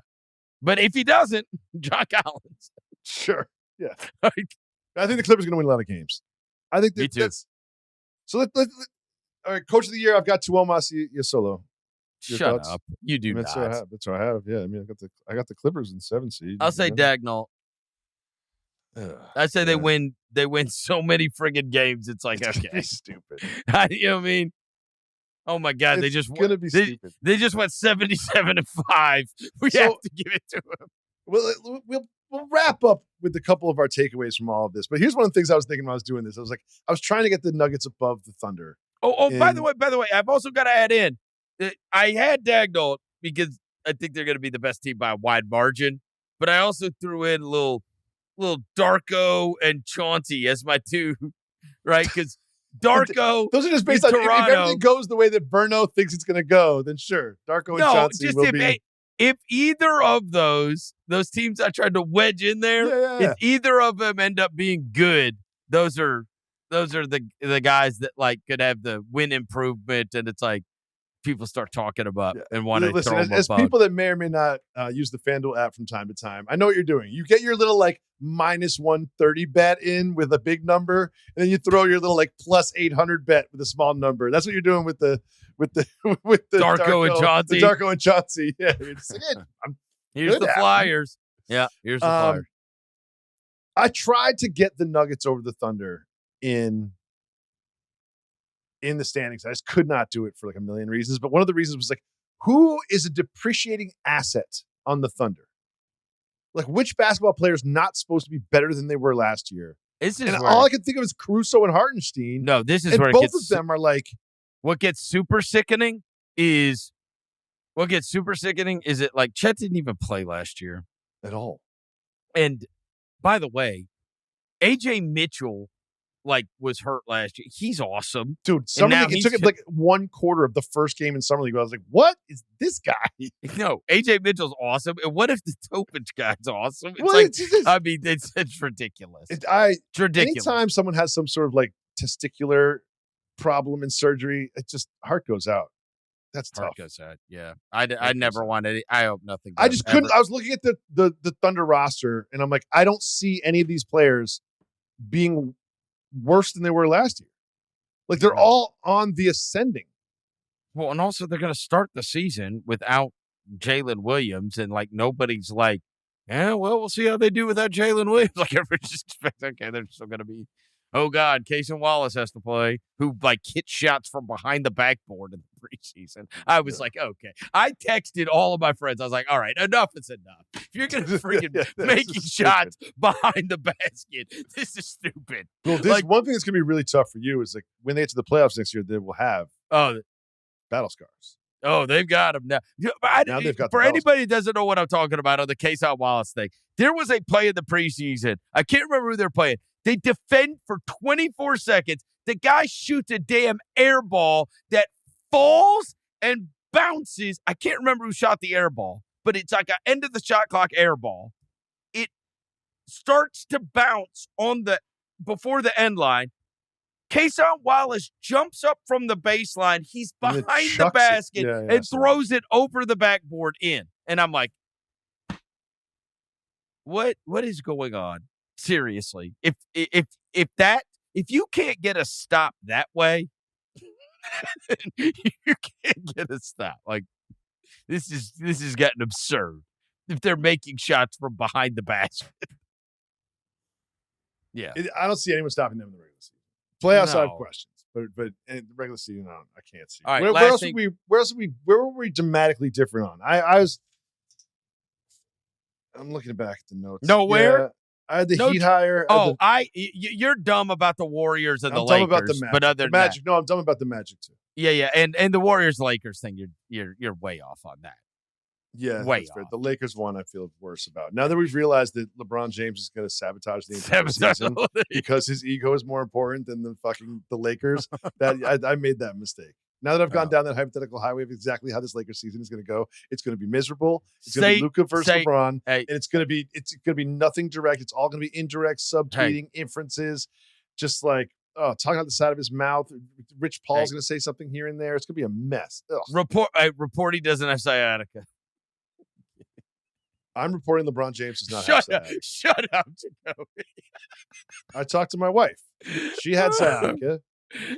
But if he doesn't, John Collins. Sure. Yeah. I think the Clippers are gonna win a lot of games. I think Me too. So let's all right, Coach of the Year, I've got Tuomas Yasolo. Shut up. You do that's not. That's what I have. Yeah, I mean, I got the Clippers in 7 seed. I'll say Dagnall. I say they win so many friggin' games. It's like, okay. Stupid. You know what I mean? Oh my God, It's gonna be stupid. They just went 77-5. We have to give it to them. We'll wrap up with a couple of our takeaways from all of this. But here's one of the things I was thinking when I was doing this. I was trying to get the Nuggets above the Thunder. By the way, I've also got to add in. I had Dagnall because I think they're going to be the best team by a wide margin, but I also threw in a little Darko and Chauncey as my two, right? Because Darko, those are just based on Toronto. If everything goes the way that Verno thinks it's going to go, then sure, Darko and Chauncey will be. If either of those teams I tried to wedge in there, if either of them end up being good, those are the guys that like could have the win improvement, and it's like people start talking about and want to throw them as people that may or may not use the FanDuel app from time to time. I know what you're doing. You get your little like minus 130 bet in with a big number, and then you throw your little like plus 800 bet with a small number. That's what you're doing with the Darko and Chauncey. The Darko and Chauncey. Yeah, you're just like, here's the Flyers. Yeah, here's the Flyers. I tried to get the Nuggets over the Thunder in the standings. I just could not do it for like a million reasons. But one of the reasons was like, who is a depreciating asset on the Thunder? Like, which basketball player is not supposed to be better than they were last year? All I can think of is Caruso and Hartenstein. No, this is and where both of them are like. What gets super sickening is it like Chet didn't even play last year at all. And by the way, AJ Mitchell was hurt last year. He's awesome. Dude, Summer League, it took like one quarter of the first game in Summer League. I was like, what is this guy? No, AJ Mitchell's awesome. And what if the Topich guy's awesome? It's ridiculous. It's ridiculous. Anytime someone has some sort of like testicular problem in surgery, it just heart goes out. That's tough. Heart goes out. Yeah. I never wanted it. I hope nothing. I just couldn't. I was looking at the Thunder roster and I'm like, I don't see any of these players being worse than they were last year. Like they're all on the ascending. Well, and also they're going to start the season without Jalen Williams, and like nobody's like, yeah, well, we'll see how they do without Jalen Williams. Like everyone's just expect, okay, they're still going to be Oh, God, Casey Wallace has to play, who, like, hit shots from behind the backboard in the preseason. I was like, okay. I texted all of my friends. I was like, all right, enough is enough. If you're going to freaking making shots behind the basket, this is stupid. Well, one thing that's going to be really tough for you is, like, when they get to the playoffs next year, they will have battle scars. Oh, they've got them now. Now they've got for anybody who doesn't know what I'm talking about on the Casey Wallace thing, there was a play in the preseason. I can't remember who they're playing. They defend for 24 seconds. The guy shoots a damn air ball that falls and bounces. I can't remember who shot the air ball, but it's like an end of the shot clock air ball. It starts to bounce before the end line. Casey Wallace jumps up from the baseline. He's behind the basket and throws it over the backboard in. And I'm like, what is going on? Seriously. If you can't get a stop that way, you can't get a stop. Like, this is getting absurd. If they're making shots from behind the basket. Yeah. I don't see anyone stopping them in the regular season. Playoffs, I have questions, but in the regular season, I can't see. All right, where were we dramatically different on? I'm looking back at the notes. Nowhere. Yeah, I had the Heat higher. You're dumb about the Warriors and the Lakers. I'm dumb about the Magic. But other the Magic. No, I'm dumb about the Magic too. Yeah, and the Warriors Lakers thing, you're way off on that. Yeah, way off. The Lakers one I feel worse about. Now that we've realized that LeBron James is going to sabotage the entire season because his ego is more important than the Lakers, that I made that mistake. Now that I've gone down that hypothetical highway of exactly how this Lakers season is going to go, it's going to be miserable. It's going to be Luka versus LeBron, and it's going to be nothing direct. It's all going to be indirect, subtweeting, inferences, just like talking out the side of his mouth. Rich Paul's going to say something here and there. It's going to be a mess. Report he doesn't have sciatica. I'm reporting LeBron James does not have sciatica. Shut up, Jacoby. I talked to my wife. She had sciatica.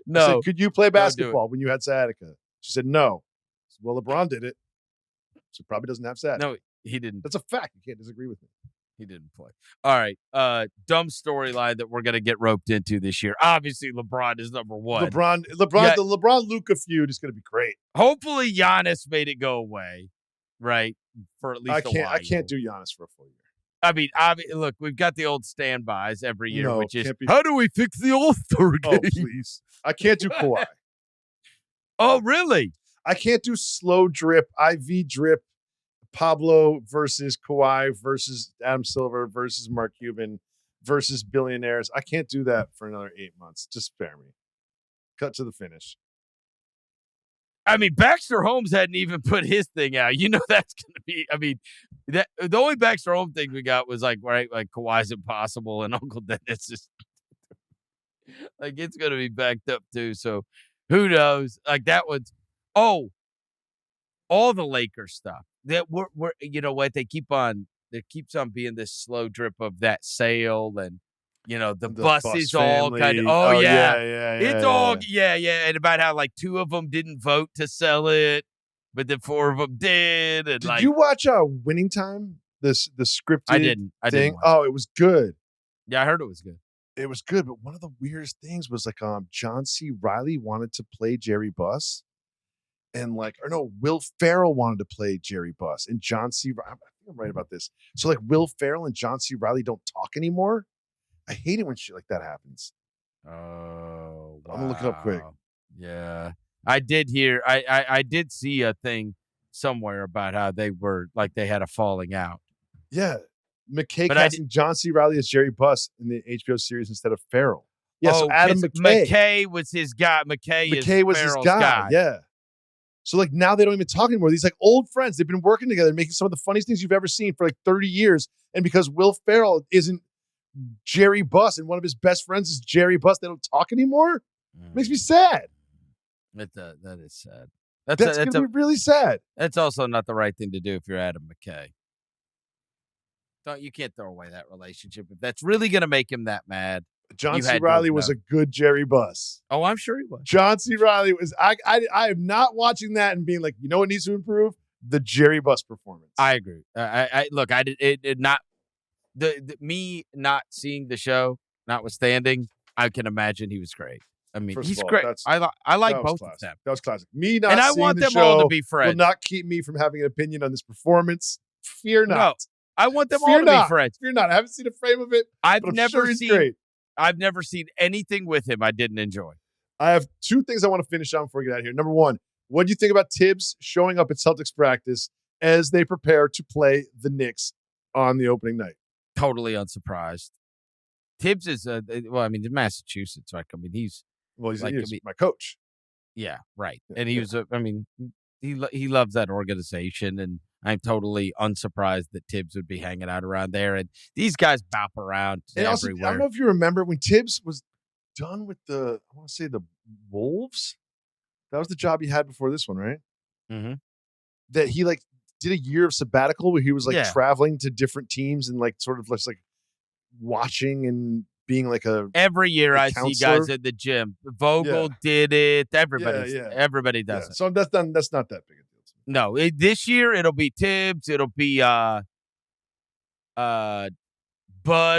No. I said, could you play basketball when you had sciatica? She said, no. I said, well, LeBron did it. So probably doesn't have sciatica. No, he didn't. That's a fact. You can't disagree with me. He didn't play. All right. Dumb storyline that we're going to get roped into this year. Obviously, LeBron is number one. The LeBron-Luka feud is going to be great. Hopefully, Giannis made it go away, right? For at least a while. I can't do Giannis for a full year. I mean, look, we've got the old standbys every year, which is, how do we fix the All-Star game? Oh, please. I can't do Kawhi. Oh, really? I can't do slow drip, IV drip, Pablo versus Kawhi versus Adam Silver versus Mark Cuban versus billionaires. I can't do that for another 8 months. Just spare me. Cut to the finish. I mean, Baxter Holmes hadn't even put his thing out. You know that's going to be. I mean, the only Baxter Holmes thing we got was like Kawhi's impossible and Uncle Dennis is like it's going to be backed up too. So who knows? Like that one's all the Lakers stuff. That we're you know what, there keeps on being this slow drip of that sale and. You know, the bus is all kind of, it's all, and about how, like, 2 of them didn't vote to sell it, but then 4 of them did. And did you watch Winning Time, the scripted I didn't thing? It was good. Yeah, I heard it was good. It was good, but one of the weirdest things was, like, John C. Reilly wanted to play Jerry Buss, and, Will Ferrell wanted to play Jerry Buss, and John C. I think I'm right about this. So, like, Will Ferrell and John C. Reilly don't talk anymore. I hate it when shit like that happens. Oh, wow. I'm gonna look it up quick. Yeah, I did hear. I did see a thing somewhere about how they were like they had a falling out. Yeah, McKay casting John C. Reilly as Jerry Buss in the HBO series instead of Ferrell. Yeah, so Adam McKay. McKay was his guy. McKay was Ferrell's his guy. Yeah. So like now they don't even talk anymore. These like old friends. They've been working together, making some of the funniest things you've ever seen for like 30 years. And because Will Ferrell isn't Jerry Buss and one of his best friends is Jerry Buss, they don't talk anymore. Makes me sad. That is sad. That's going to be really sad. That's also not the right thing to do if you're Adam McKay. You can't throw away that relationship if that's really going to make him that mad. John C. Reilly was a good Jerry Buss. Oh, I'm sure he was. John C. Reilly was. I am not watching that and being like, you know what needs to improve? The Jerry Buss performance. I agree. Look. It did not. Me not seeing the show, notwithstanding, I can imagine he was great. I mean, First he's of all, great. I like both classic. of them. That was classic. Me not And I seeing want the them show all to be friends. will not keep me from having an opinion on this performance. Fear not. No, I want them all Fear to not. be friends. Fear not. I haven't seen a frame of it, but I'm sure he's great. I've never seen anything with him I didn't enjoy. I have two things I want to finish on before we get out of here. Number one, what do you think about Tibbs showing up at Celtics practice as they prepare to play the Knicks on the opening night? Totally unsurprised. Tibbs is Massachusetts, right? I mean, he's my coach. Yeah, right. And he was, he loves that organization, and I'm totally unsurprised that Tibbs would be hanging out around there. And these guys bop around everywhere. Also, I don't know if you remember when Tibbs was done with the Wolves. That was the job he had before this one, right? Mm-hmm. That he did a year of sabbatical where he was traveling to different teams and sort of just watching and being every year I counselor. see guys at the gym. Vogel did it. Everybody does it. So that's not that big a deal to me. No, this year it'll be Tibbs. It'll be Bud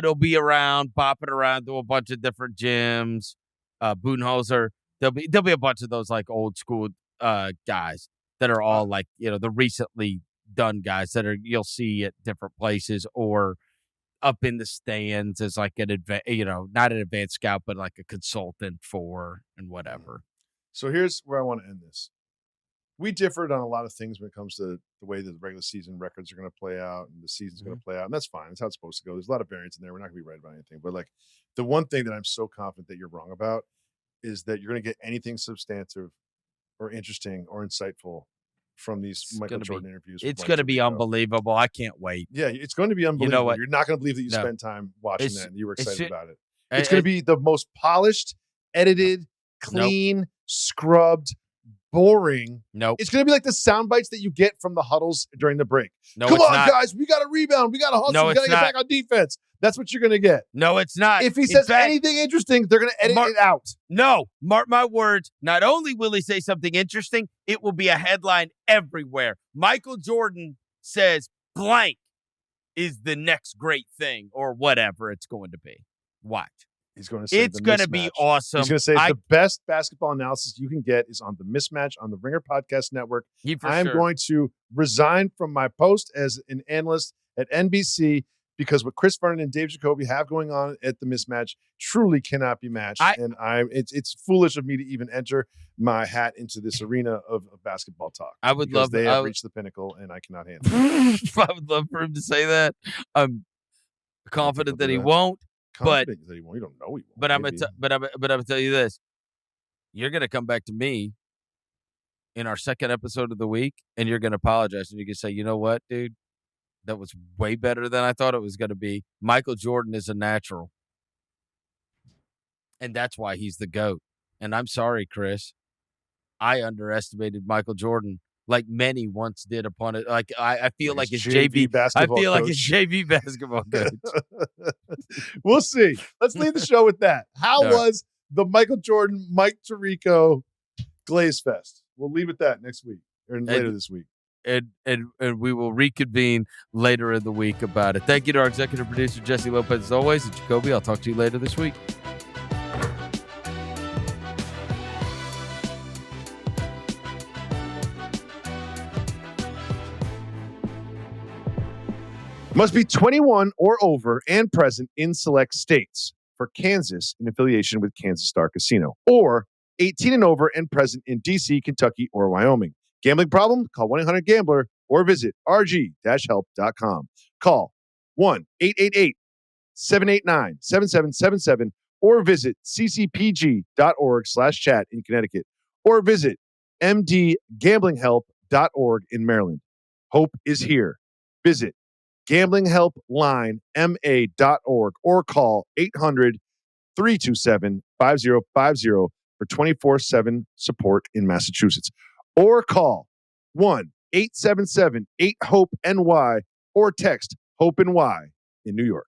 will be around, bopping around to a bunch of different gyms. Budenholzer. There'll be a bunch of those old school guys that are all the recently done guys that you'll see at different places or up in the stands as not an advanced scout, but a consultant for and whatever. So here's where I want to end this. We differed on a lot of things when it comes to the way that the regular season records are going to play out and the season's going to play out. And that's fine. That's how it's supposed to go. There's a lot of variance in there. We're not going to be right about anything. But the one thing that I'm so confident that you're wrong about is that you're going to get anything substantive or interesting or insightful from these Michael Jordan interviews. It's going to be unbelievable. I can't wait. Yeah, it's going to be unbelievable. You know what? You're not going to believe that you spent time watching that and you were excited about it. It's going to be the most polished, edited, clean, scrubbed, boring. Nope. It's going to be like the sound bites that you get from the huddles during the break. No, Come on, guys. We got to rebound. We got to hustle. No, we got to get back on defense. That's what you're going to get. No, it's not. If he says anything interesting, they're going to edit it out. No, mark my words. Not only will he say something interesting, it will be a headline everywhere. Michael Jordan says blank is the next great thing or whatever it's going to be. Watch. He's going to say it's going to be awesome. He's going to say the best basketball analysis you can get is on the Mismatch on the Ringer Podcast Network. I am going to resign from my post as an analyst at NBC because what Chris Vernon and Dave Jacoby have going on at the Mismatch truly cannot be matched. It's foolish of me to even enter my hat into this arena of basketball talk. I would love they have reached the pinnacle, and I cannot handle it. I would love for him to say that. I'm confident that he won't. But you don't know he won't. But I'm gonna tell you this: you're gonna come back to me in our second episode of the week, and you're gonna apologize, and you can say, "You know what, dude? That was way better than I thought it was gonna be." Michael Jordan is a natural, and that's why he's the GOAT. And I'm sorry, Chris, I underestimated Michael Jordan. Like many once did upon it. I feel like his JV basketball. I feel like his JV basketball coach. We'll see. Let's leave the show with that. How was the Michael Jordan, Mike Tirico Glaze Fest? We'll leave it that next week or later this week. And we will reconvene later in the week about it. Thank you to our executive producer, Jessie Lopez, as always. And Jacoby, I'll talk to you later this week. Must be 21 or over and present in select states. For Kansas, in affiliation with Kansas Star Casino. Or 18 and over and present in D.C., Kentucky, or Wyoming. Gambling problem? Call 1-800-GAMBLER or visit rg-help.com. Call 1-888-789-7777 or visit ccpg.org/chat in Connecticut. Or visit mdgamblinghelp.org in Maryland. Hope is here. Visit gamblinghelplinema.org or call 800-327-5050 for 24/7 support in Massachusetts. Or call 1-877-8-HOPE-NY or text HOPE-NY in New York.